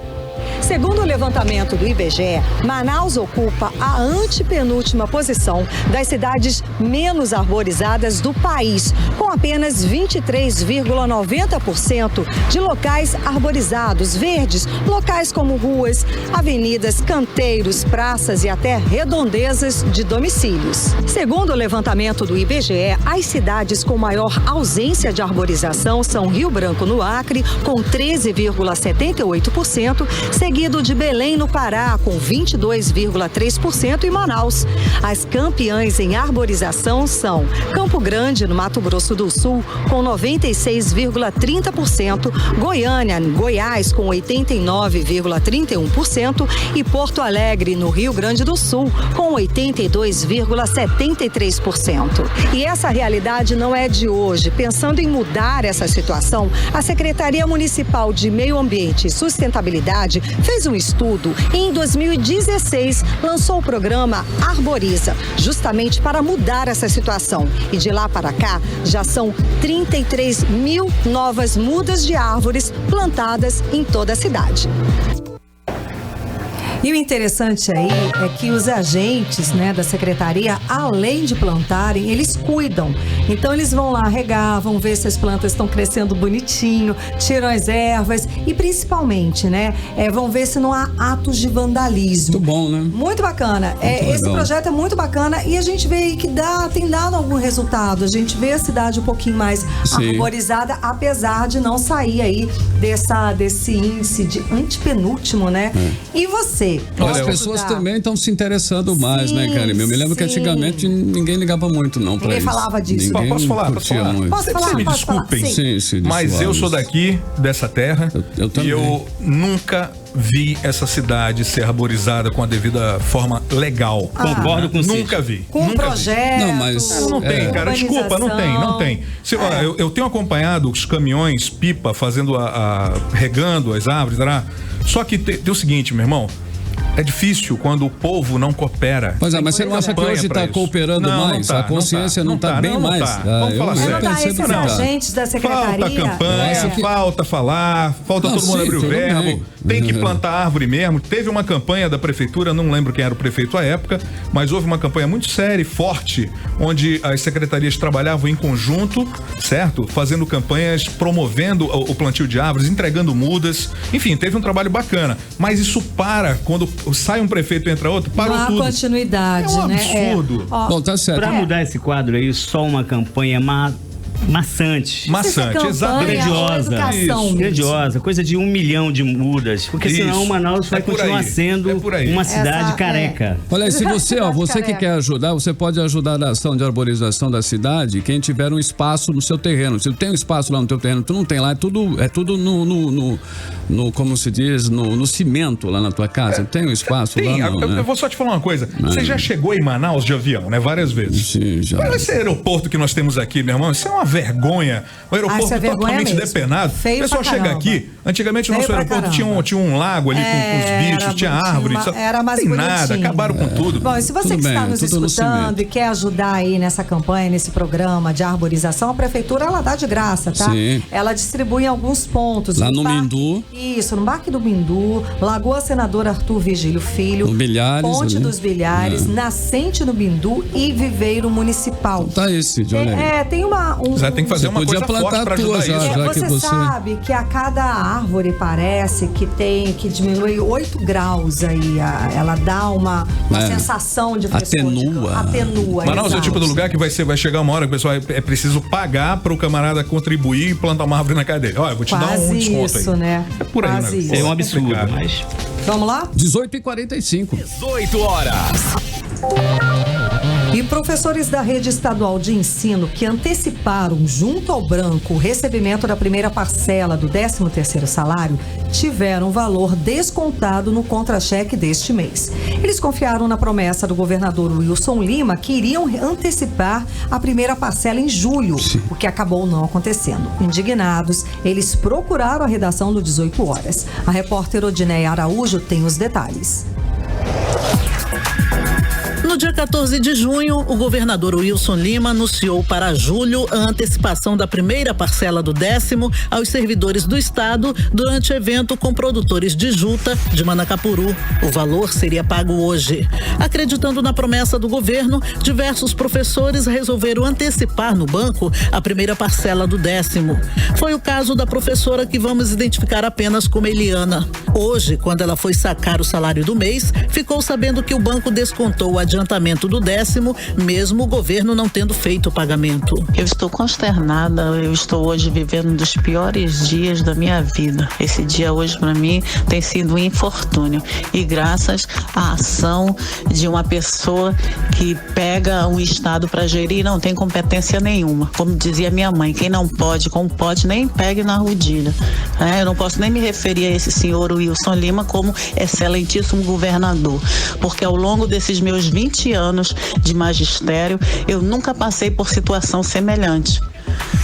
S11: Segundo o levantamento do IBGE, Manaus ocupa a antepenúltima posição das cidades menos arborizadas do país, com apenas 23,90% de locais arborizados, verdes, locais como ruas, avenidas, canteiros, praças e até redondezas de domicílios. Segundo o levantamento do IBGE, as cidades com maior ausência de arborização são Rio Branco, no Acre, com 13,78%, seguido de Belém, no Pará, com 22,3% e Manaus. As campeãs em arborização são Campo Grande, no Mato Grosso do Sul, com 96,30%, Goiânia, Goiás, com 89,31% e Porto Alegre, no Rio Grande do Sul, com 82,73%. E essa realidade não é de hoje. Pensando em mudar essa situação, a Secretaria Municipal de Meio Ambiente e Sustentabilidade fez um estudo e em 2016 lançou o programa Arboriza, justamente para mudar essa situação. E de lá para cá, já são 33 mil novas mudas de árvores plantadas em toda a cidade.
S3: E o interessante aí é que os agentes, né, da secretaria, além de plantarem, eles cuidam. Então eles vão lá regar, vão ver se as plantas estão crescendo bonitinho, tiram as ervas e principalmente, né, vão ver se não há atos de vandalismo.
S2: Muito bom, né?
S3: Muito bacana. Esse projeto é muito bacana e a gente vê aí que tem dado algum resultado. A gente vê a cidade um pouquinho mais arborizada, apesar de não sair aí desse índice de antepenúltimo, né? E você?
S2: As pessoas também estão se interessando mais, né, Karime? Eu me lembro que antigamente ninguém ligava muito, não, pra isso.
S3: Ninguém falava disso.
S5: Posso falar? Posso falar? Me desculpem,
S2: sim,
S5: mas eu sou daqui, dessa terra,
S2: eu também.
S5: E eu nunca vi essa cidade ser arborizada com a devida forma legal.
S8: Concordo com você.
S5: Nunca vi.
S3: Com um projeto.
S2: Não, mas
S5: não tem, cara. Desculpa, não tem. Eu tenho acompanhado os caminhões pipa fazendo regando as árvores, só que tem o seguinte, meu irmão. É difícil quando o povo não coopera.
S2: Pois é, mas você não acha que hoje está cooperando mais? A consciência não está bem mais?
S5: Vamos falar sério.
S3: Esses agentes da secretaria...
S5: Falta campanha, falta falar, falta todo mundo abrir o verbo. Tem que plantar árvore mesmo. Teve uma campanha da prefeitura, não lembro quem era o prefeito à época, mas houve uma campanha muito séria e forte, onde as secretarias trabalhavam em conjunto, certo? Fazendo campanhas, promovendo o plantio de árvores, entregando mudas. Enfim, teve um trabalho bacana. Mas isso para quando sai um prefeito e entra outro, parou tudo.
S3: Não há continuidade,
S5: né? É um absurdo.
S2: Bom, tá certo.
S8: Pra mudar esse quadro aí, só uma campanha maçante, grandiosa, grandiosa, coisa de 1 milhão de mudas, porque senão Manaus vai continuar sendo uma cidade careca.
S2: Olha aí, se você que quer ajudar, você pode ajudar na ação de arborização da cidade, quem tiver um espaço no seu terreno. Se tem um espaço lá no teu terreno, tu não tem lá, é tudo no como se diz, no cimento lá na tua casa. Tem um espaço
S5: tem,
S2: lá? Não,
S5: eu vou só te falar uma coisa. Você já chegou em Manaus de avião, né? Várias vezes.
S2: Sim, já.
S5: Olha esse aeroporto que nós temos aqui, meu irmão. Isso é uma vergonha. O aeroporto totalmente depenado. O pessoal chega aqui. Antigamente o nosso aeroporto tinha um lago ali com os bichos, tinha árvore.
S3: Era mais bonitinho.
S5: Nada, acabaram com tudo.
S3: Bom, e se você que está nos escutando e quer ajudar aí nessa campanha, nesse programa de arborização, a prefeitura ela dá de graça, tá?
S2: Sim.
S3: Ela distribui em alguns pontos.
S2: Lá no Mindu.
S3: Isso, no Parque do Mindu, Lagoa Senador Arthur Vigílio Filho, Ponte dos Bilhares, Nascente no Mindu e Viveiro Municipal.
S2: Tá esse, Johnny.
S3: Tem
S5: Já tem que fazer uma coisa forte para ajudar isso.
S3: Você sabe que a cada árvore parece que diminui 8 graus aí, ela dá uma sensação de frescor. Atenua.
S5: Manaus é o tipo do lugar que vai chegar uma hora que o pessoal é preciso pagar para o camarada contribuir e plantar uma árvore na casa dele. Olha, eu vou te dar um desconto
S3: isso,
S5: aí.
S3: Né?
S5: É por aí, né?
S8: É um absurdo, mas...
S3: Vamos lá?
S2: 18h45.
S1: 18 horas.
S3: E professores da rede estadual de ensino que anteciparam junto ao branco o recebimento da primeira parcela do 13º salário tiveram valor descontado no contra-cheque deste mês. Eles confiaram na promessa do governador Wilson Lima que iriam antecipar a primeira parcela em julho, o que acabou não acontecendo. Indignados, eles procuraram a redação do 18 horas. A repórter Odineia Araújo tem os detalhes.
S12: No dia 14 de junho, o governador Wilson Lima anunciou para julho a antecipação da primeira parcela do 10º aos servidores do estado durante evento com produtores de juta de Manacapuru. O valor seria pago hoje. Acreditando na promessa do governo, diversos professores resolveram antecipar no banco a primeira parcela do 10º. Foi o caso da professora que vamos identificar apenas como Eliana. Hoje, quando ela foi sacar o salário do mês, ficou sabendo que o banco descontou o adiantamento do 10º, mesmo o governo não tendo feito o pagamento.
S13: Eu estou consternada, eu estou hoje vivendo um dos piores dias da minha vida. Esse dia hoje para mim tem sido um infortúnio e graças à ação de uma pessoa que pega um estado para gerir e não tem competência nenhuma. Como dizia minha mãe, quem não pode, como pode, nem pegue na rodilha. Eu não posso nem me referir a esse senhor Wilson Lima como excelentíssimo governador, porque ao longo desses meus 20 anos de magistério, eu nunca passei por situação semelhante.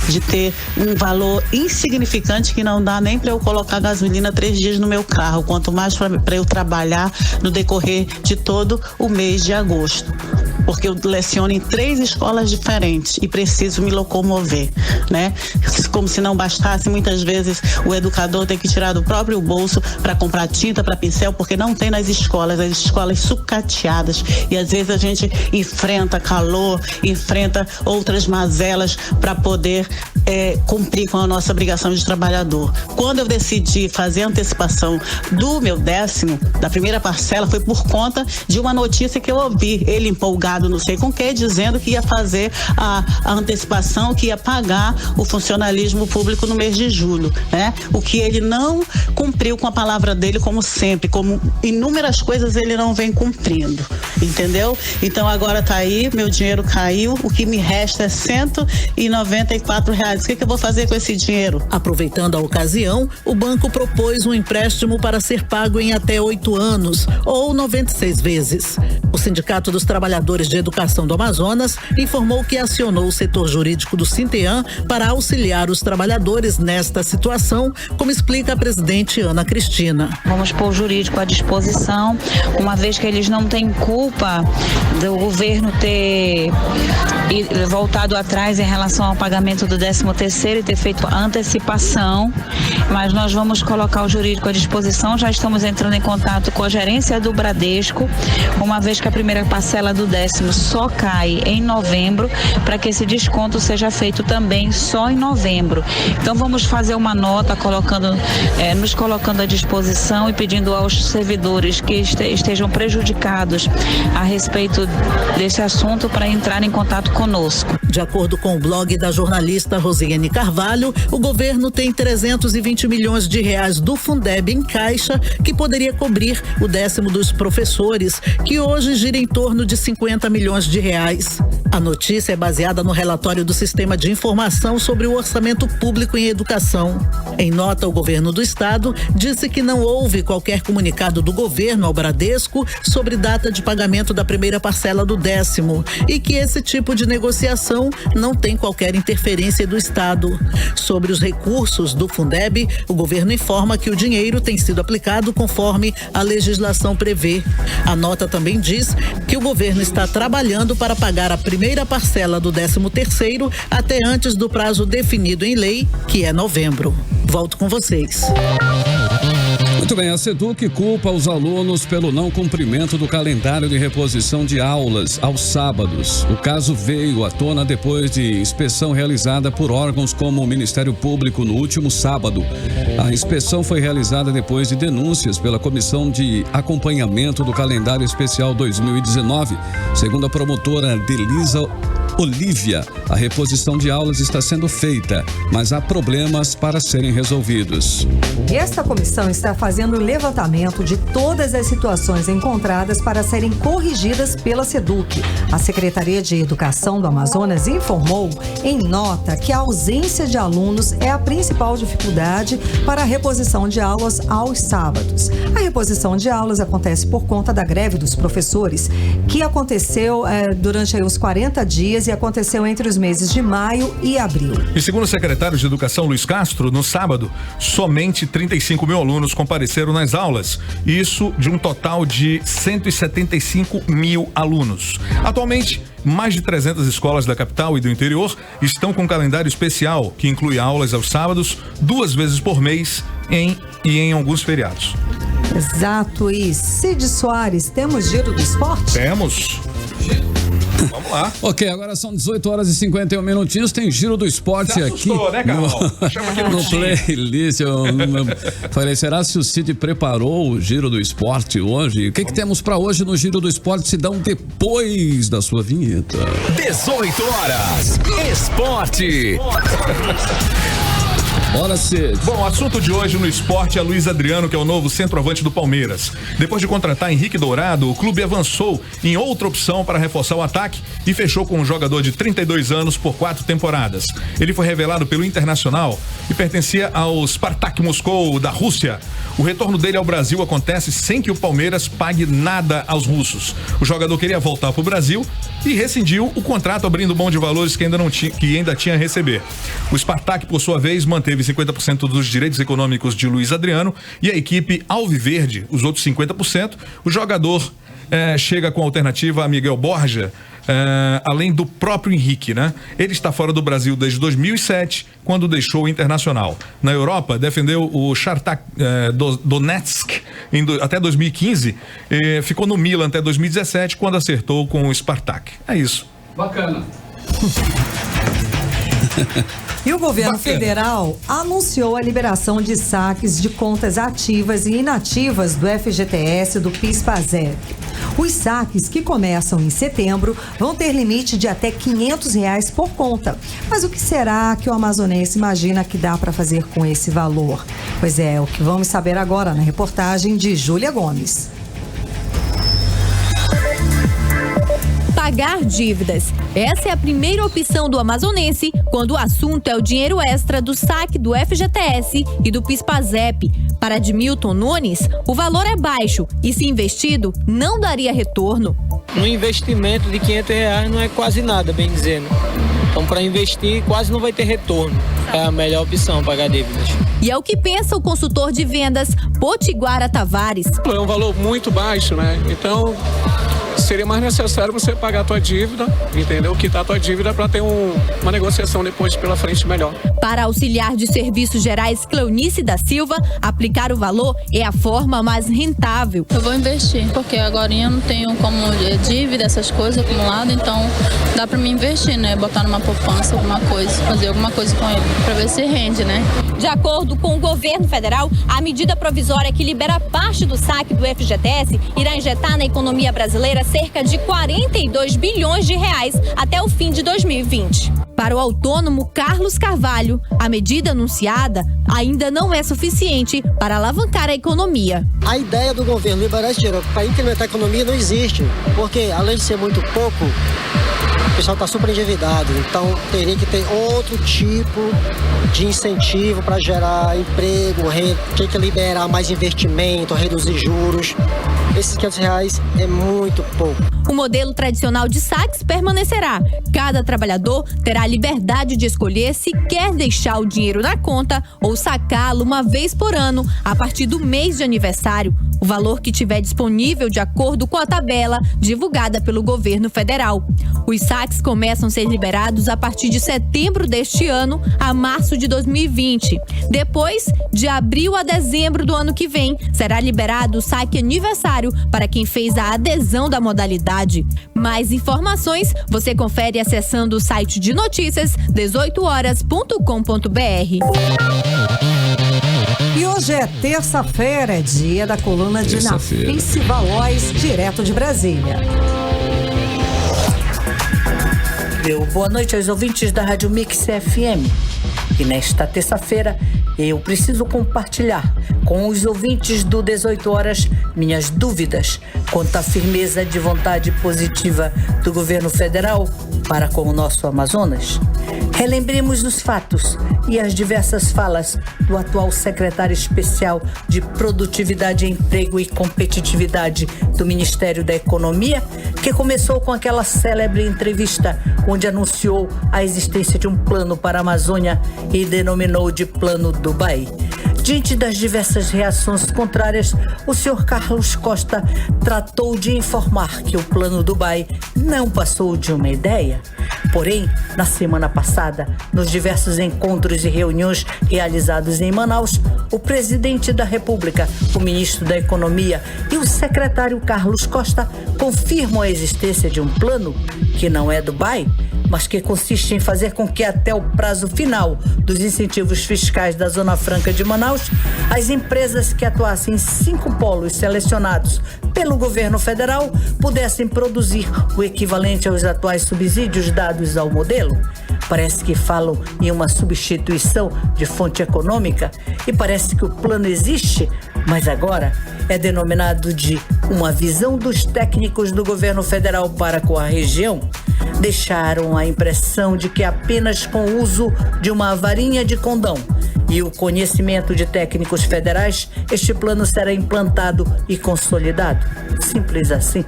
S13: De ter um valor insignificante que não dá nem para eu colocar gasolina 3 dias no meu carro, quanto mais para eu trabalhar no decorrer de todo o mês de agosto. Porque eu leciono em 3 escolas diferentes e preciso me locomover, né? Como se não bastasse, muitas vezes o educador tem que tirar do próprio bolso para comprar tinta, para pincel, porque não tem nas escolas, as escolas sucateadas, e às vezes a gente enfrenta calor, enfrenta outras mazelas para poder cumprir com a nossa obrigação de trabalhador. Quando eu decidi fazer a antecipação do meu 10º, da primeira parcela, foi por conta de uma notícia que eu ouvi, ele empolgado não sei com que, dizendo que ia fazer a antecipação, que ia pagar o funcionalismo público no mês de julho, né? O que ele não cumpriu com a palavra dele, como sempre, como inúmeras coisas ele não vem cumprindo, entendeu? Então agora tá aí, meu dinheiro caiu, o que me resta é R$ 194 necessidades. O que eu vou fazer com esse dinheiro?
S12: Aproveitando a ocasião, o banco propôs um empréstimo para ser pago em até 8 anos ou 96 vezes. O Sindicato dos Trabalhadores de Educação do Amazonas informou que acionou o setor jurídico do Sinteam para auxiliar os trabalhadores nesta situação, como explica a presidente Ana Cristina.
S14: Vamos pôr o jurídico à disposição, uma vez que eles não têm culpa do governo ter voltado atrás em relação ao pagamento do 13º e ter feito a antecipação, mas nós vamos colocar o jurídico à disposição. Já estamos entrando em contato com a gerência do Bradesco, uma vez que a primeira parcela do 10º só cai em novembro, para que esse desconto seja feito também só em novembro. Então vamos fazer uma nota nos colocando à disposição e pedindo aos servidores que estejam prejudicados a respeito desse assunto para entrar em contato conosco.
S12: De acordo com o blog da jornalista Rosiane Carvalho, o governo tem 320 milhões de reais do Fundeb em caixa, que poderia cobrir o 10º dos professores, que hoje gira em torno de 50 milhões de reais. A notícia é baseada no relatório do Sistema de Informação sobre o Orçamento Público em Educação. Em nota, o governo do estado disse que não houve qualquer comunicado do governo ao Bradesco sobre data de pagamento da primeira parcela do 10º e que esse tipo de negociação não tem qualquer interferência do estado. Sobre os recursos do Fundeb, o governo informa que o dinheiro tem sido aplicado conforme a legislação prevê. A nota também diz que o governo está trabalhando para pagar a primeira parcela do 13º até antes do prazo definido em lei, que é novembro. Volto com vocês.
S2: Muito bem, a SEDUC culpa os alunos pelo não cumprimento do calendário de reposição de aulas aos sábados. O caso veio à tona depois de inspeção realizada por órgãos como o Ministério Público no último sábado. A inspeção foi realizada depois de denúncias pela Comissão de Acompanhamento do Calendário Especial 2019. Segundo a promotora Delisa Olívia, a reposição de aulas está sendo feita, mas há problemas para serem resolvidos.
S3: Esta comissão está fazendo o levantamento de todas as situações encontradas para serem corrigidas pela SEDUC. A Secretaria de Educação do Amazonas informou em nota que a ausência de alunos é a principal dificuldade para a reposição de aulas aos sábados. A reposição de aulas acontece por conta da greve dos professores, que aconteceu durante os 40 dias e aconteceu entre os meses de maio e abril.
S5: E segundo o secretário de Educação, Luiz Castro, no sábado, somente 35 mil alunos compareceram nas aulas. Isso de um total de 175 mil alunos. Atualmente, mais de 300 escolas da capital e do interior estão com um calendário especial, que inclui aulas aos sábados, 2 vezes por mês em alguns feriados.
S3: Exato. E Cid Soares, temos giro do esporte?
S5: Temos. Vamos lá.
S2: Ok, agora são 18 horas e 51 minutinhos, tem giro do esporte
S5: assustou,
S2: aqui.
S5: Né, Carol? Chama aqui
S2: no playlist. Eu falei, será se o Cid preparou o giro do esporte hoje? O que temos pra hoje no giro do esporte? Se dão depois da sua vinheta.
S1: 18 horas. Esporte.
S2: Bora, Cid.
S5: Bom, o assunto de hoje no esporte é Luiz Adriano, que é o novo centroavante do Palmeiras. Depois de contratar Henrique Dourado, o clube avançou em outra opção para reforçar o ataque e fechou com um jogador de 32 anos por 4 temporadas. Ele foi revelado pelo Internacional e pertencia ao Spartak Moscou da Rússia. O retorno dele ao Brasil acontece sem que o Palmeiras pague nada aos russos. O jogador queria voltar para o Brasil e rescindiu o contrato, abrindo mão de valores que ainda tinha a receber. O Spartak, por sua vez, manteve 50% dos direitos econômicos de Luiz Adriano e a equipe alviverde, os outros 50%. O jogador chega com a alternativa a Miguel Borja, além do próprio Henrique, né? Ele está fora do Brasil desde 2007, quando deixou o Internacional. Na Europa, defendeu o Shakhtar Donetsk até 2015, ficou no Milan até 2017, quando acertou com o Spartak. É isso.
S2: Bacana.
S3: E o governo federal anunciou a liberação de saques de contas ativas e inativas do FGTS do PIS/PASEP. Os saques, que começam em setembro, vão ter limite de até R$500 por conta. Mas o que será que o amazonense imagina que dá para fazer com esse valor? Pois é, o que vamos saber agora na reportagem de Júlia Gomes.
S15: pagar dívidas. Essa é a primeira opção do amazonense quando o assunto é o dinheiro extra do saque do FGTS e do PIS/PASEP. Para Admilton Nunes, o valor é baixo e, se investido, não daria retorno.
S16: Um investimento de R$500 não é quase nada, bem dizendo. Então, para investir, quase não vai ter retorno. É a melhor opção, pagar dívidas.
S15: E é o que pensa o consultor de vendas Potiguara Tavares.
S17: É um valor muito baixo, né? Então, seria mais necessário você pagar a tua dívida, entendeu? Quitar a tua dívida para ter uma negociação depois pela frente melhor.
S15: Para auxiliar de serviços gerais Cleonice da Silva, aplicar o valor é a forma mais rentável.
S18: Eu vou investir, porque agora eu não tenho como dívida, essas coisas acumuladas, então dá para me investir, né? Botar numa poupança, alguma coisa, fazer alguma coisa com ele, para ver se rende, né?
S15: De acordo com o governo federal, a medida provisória que libera parte do saque do FGTS irá injetar na economia brasileira cerca de 42 bilhões de reais até o fim de 2020. Para o autônomo Carlos Carvalho, a medida anunciada ainda não é suficiente para alavancar a economia.
S19: A ideia do governo liberar esse dinheiro para incrementar a economia não existe, porque além de ser muito pouco, o pessoal está super endividado, então teria que ter outro tipo de incentivo para gerar emprego, tem que liberar mais investimento, reduzir juros. Esses R$500 é muito pouco.
S15: O modelo tradicional de saques permanecerá. Cada trabalhador terá a liberdade de escolher se quer deixar o dinheiro na conta ou sacá-lo uma vez por ano, a partir do mês de aniversário. O valor que tiver disponível de acordo com a tabela divulgada pelo governo federal. Os saques começam a ser liberados a partir de setembro deste ano a março de 2020. Depois, de abril a dezembro do ano que vem, será liberado o saque aniversário para quem fez a adesão da modalidade. Mais informações você confere acessando o site de notícias 18horas.com.br.
S3: E hoje é terça-feira, é dia da coluna de Nafice Valois, direto de Brasília.
S20: Boa noite aos ouvintes da Rádio Mix FM. E nesta terça-feira eu preciso compartilhar com os ouvintes do 18 Horas minhas dúvidas quanto à firmeza de vontade positiva do governo federal para com o nosso Amazonas. Relembremos os fatos e as diversas falas do atual secretário especial de Produtividade, Emprego e Competitividade do Ministério da Economia, que começou com aquela célebre entrevista onde anunciou a existência de um plano para a Amazônia e denominou de Plano Dubai. Diante das diversas reações contrárias, o senhor Carlos Costa tratou de informar que o Plano Dubai não passou de uma ideia. Porém, na semana passada, nos diversos encontros e reuniões realizados em Manaus, o presidente da República, o ministro da Economia e o secretário Carlos Costa confirmam a existência de um plano que não é Dubai, mas que consiste em fazer com que até o prazo final dos incentivos fiscais da Zona Franca de Manaus, as empresas que atuassem em 5 polos selecionados pelo governo federal pudessem produzir o equivalente aos atuais subsídios dados ao modelo. Parece que falam em uma substituição de fonte econômica e parece que o plano existe, mas agora é denominado de uma visão dos técnicos do governo federal para com a região. Deixaram a impressão de que apenas com o uso de uma varinha de condão e o conhecimento de técnicos federais, este plano será implantado e consolidado. Simples assim.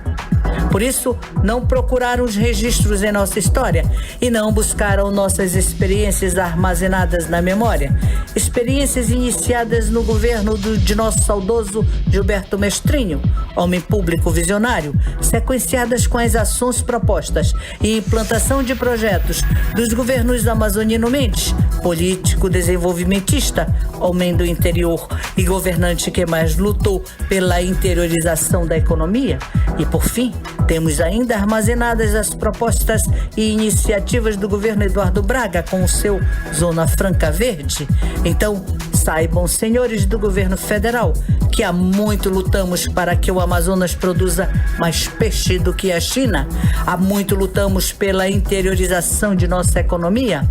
S20: Por isso, não procuraram os registros em nossa história e não buscaram nossas experiências armazenadas na memória. Experiências iniciadas no governo de nosso saudoso Gilberto Mestrinho, homem público visionário, sequenciadas com as ações propostas e implantação de projetos dos governos amazonino Mendes, político desenvolvimentista, homem do interior e governante que mais lutou pela interiorização da economia. E, por fim, temos ainda armazenadas as propostas e iniciativas do governo Eduardo Braga com o seu Zona Franca Verde. Então, saibam, senhores do governo federal, que há muito lutamos para que o Amazonas produza mais peixe do que a China. Há muito lutamos pela interiorização de nossa economia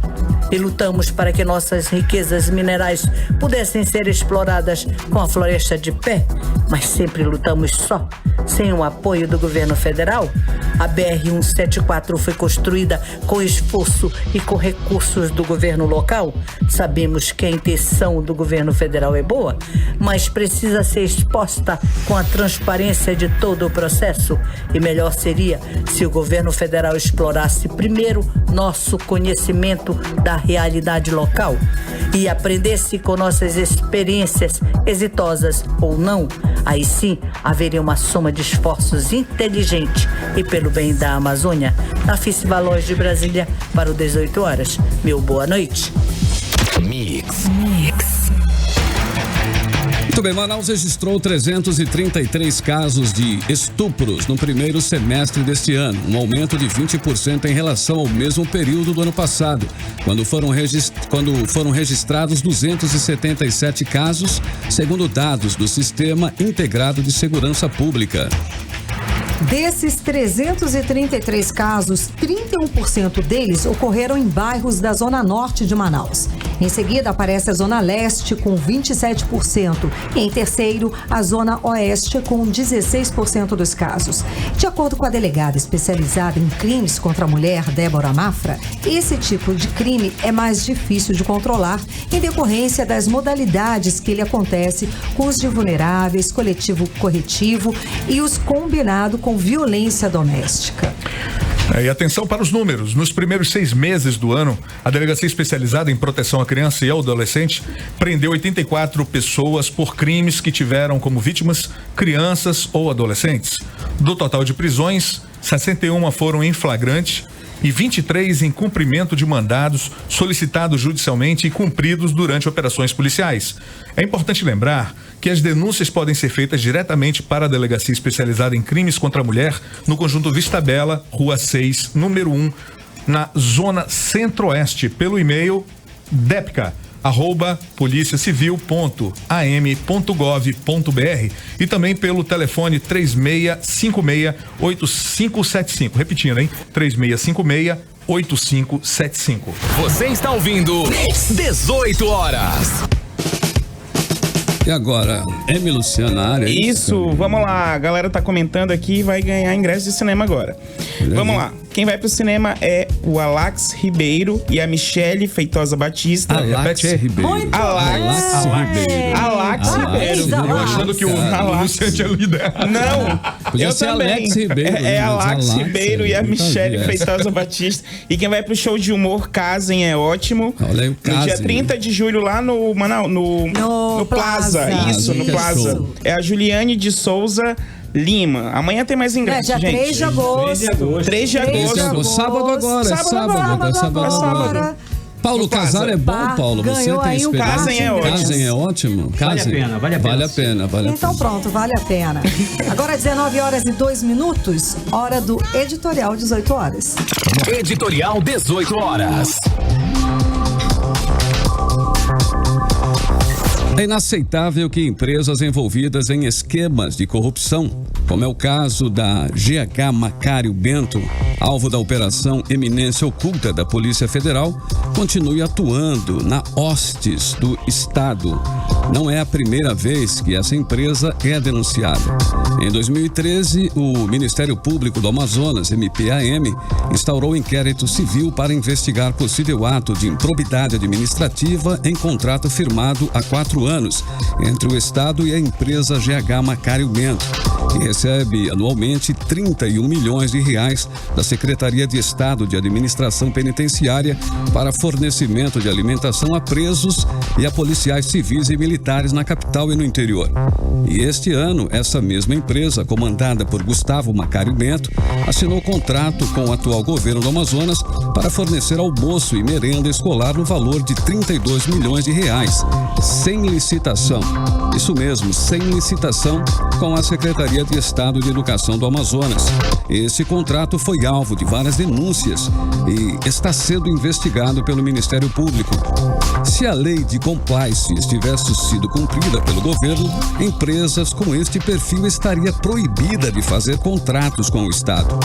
S20: e lutamos para que nossas riquezas minerais pudessem ser exploradas com a floresta de pé, mas sempre lutamos só. sem o apoio do governo federal? A BR-174 foi construída com esforço e com recursos do governo local? Sabemos que a intenção do governo federal é boa, mas precisa ser exposta com a transparência de todo o processo. E melhor seria se o governo federal explorasse primeiro nosso conhecimento da realidade local e aprendesse com nossas experiências, exitosas ou não. Aí sim haveria uma soma de esforços inteligente e pelo bem da Amazônia. Nafice Valois de Brasília para o 18 horas. Meu boa noite.
S1: Mix.
S2: Muito bem, Manaus registrou 333 casos de estupros no primeiro semestre deste ano, um aumento de 20% em relação ao mesmo período do ano passado, quando foram registrados 277 casos, segundo dados do Sistema Integrado de Segurança Pública.
S3: Desses 333 casos, 31% deles ocorreram em bairros da Zona Norte de Manaus. Em seguida, aparece a Zona Leste, com 27%. E em terceiro, a Zona Oeste, com 16% dos casos. De acordo com a delegada especializada em crimes contra a mulher, Débora Mafra, esse tipo de crime é mais difícil de controlar em decorrência das modalidades que ele acontece com os de vulneráveis, coletivo corretivo e os combinado com violência doméstica.
S5: E atenção para os números. Nos primeiros 6 meses do ano, a Delegacia Especializada em Proteção à Criança e ao Adolescente prendeu 84 pessoas por crimes que tiveram como vítimas crianças ou adolescentes. Do total de prisões, 61 foram em flagrante e 23 em cumprimento de mandados solicitados judicialmente e cumpridos durante operações policiais. É importante lembrar que as denúncias podem ser feitas diretamente para a Delegacia Especializada em Crimes contra a Mulher, no conjunto Vista Bela, Rua 6, número 1, na Zona Centro-Oeste, pelo e-mail depca@policiacivil.am.gov.br e também pelo telefone 3656-8575. Repetindo, hein? 3656-8575.
S1: Você está ouvindo 18 horas.
S2: E agora, M. Luciana, a área.
S4: Isso, vamos lá. A galera tá comentando aqui e vai ganhar ingresso de cinema agora. Vamos lá. Quem vai pro cinema é o Alax Ribeiro e a Michele Feitosa Batista.
S2: Alax Ribeiro.
S4: Alax Ribeiro.
S5: Eu achando que o Luciano tinha lido.
S4: Não,
S2: podia ser
S4: também.
S2: Alex Ribeiro.
S4: É Alax Ribeiro e a Michele Feitosa Batista. E quem vai pro show de humor Casem é ótimo.
S2: Olha aí, o
S4: no dia 30 de julho lá no Plaza. Isso, no Plaza. É a Juliane de Souza Lima. Amanhã tem mais ingressos,
S3: dia
S4: gente.
S3: 3 de agosto.
S4: 3 de agosto.
S2: Sábado agora. Sábado. Paulo, casar é bom, Paulo? Você tem experiência? Casem é ótimo.
S8: Vale a pena.
S3: Então pronto, vale a pena. Agora 19 horas e 2 minutos, hora do Editorial 18 horas.
S1: Editorial 18 horas.
S2: É inaceitável que empresas envolvidas em esquemas de corrupção, como é o caso da GH Macário Bento, alvo da Operação Eminência Oculta da Polícia Federal, continue atuando na hostes do Estado. Não é a primeira vez que essa empresa é denunciada. Em 2013, o Ministério Público do Amazonas, MPAM, instaurou inquérito civil para investigar possível ato de improbidade administrativa em contrato firmado há 4 anos entre o Estado e a empresa GH Macário Bento, que recebe anualmente 31 milhões de reais da Secretaria de Estado de Administração Penitenciária para fornecimento de alimentação a presos e a policiais civis e militares na capital e no interior. E este ano, essa mesma empresa, comandada por Gustavo Macário Bento, assinou contrato com o atual governo do Amazonas para fornecer almoço e merenda escolar no valor de 32 milhões de reais, sem licitação. Isso mesmo, sem licitação, com a Secretaria de Estado de Educação do Amazonas. esse contrato foi alvo de várias denúncias e está sendo investigado pelo Ministério Público. Se a lei de compliance tivesse sido cumprida pelo governo, empresas com este perfil estaria proibida de fazer contratos com o Estado.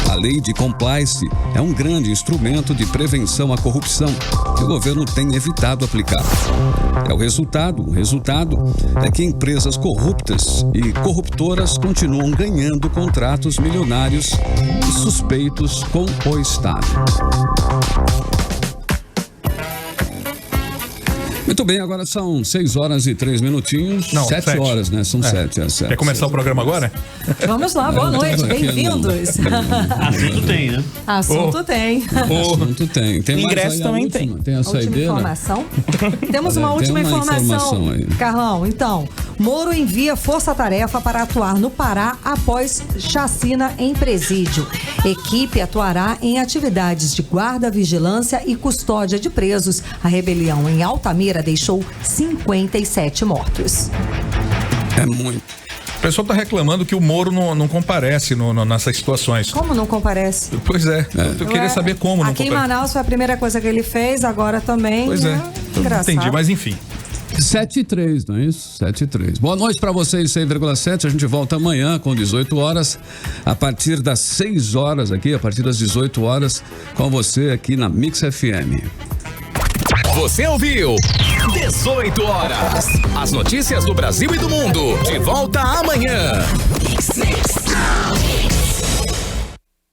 S2: A lei de compliance é um grande instrumento de prevenção à corrupção que o governo tem evitado aplicar. O resultado é que empresas corruptas e corruptoras continuam ganhando contratos milionários e suspeitos com o Estado. Muito bem, agora são 6 horas e 3 minutinhos.
S5: Não,
S2: 7 horas, né? São 7.
S5: Quer começar o programa agora?
S3: Vamos lá, boa noite, bem-vindos.
S8: Assunto tem, né?
S3: Assunto tem.
S2: Assunto tem. Tem
S4: ingresso também tem.
S2: Tem a saideira?
S3: Informação. Temos uma última informação
S2: aí.
S3: Carlão, então, Moro envia força-tarefa para atuar no Pará após chacina em presídio. Equipe atuará em atividades de guarda, vigilância e custódia de presos. A rebelião em Altamira deixou 57 mortos.
S2: É muito.
S5: O pessoal está reclamando que o Moro não comparece nessas situações.
S3: Como não comparece?
S5: Pois é. Eu queria saber como não comparece.
S3: Aqui em Manaus foi a primeira coisa que ele fez, agora também.
S5: Pois é.
S3: Engraçado.
S5: Entendi, mas enfim.
S2: 7h03, não é isso? 7h03. Boa noite para vocês, 100,7. A gente volta amanhã com 18 horas, a partir das 6 horas aqui, a partir das 18 horas, com você aqui na Mix FM.
S1: Você ouviu 18 horas. As notícias do Brasil e do mundo. De volta amanhã. Mix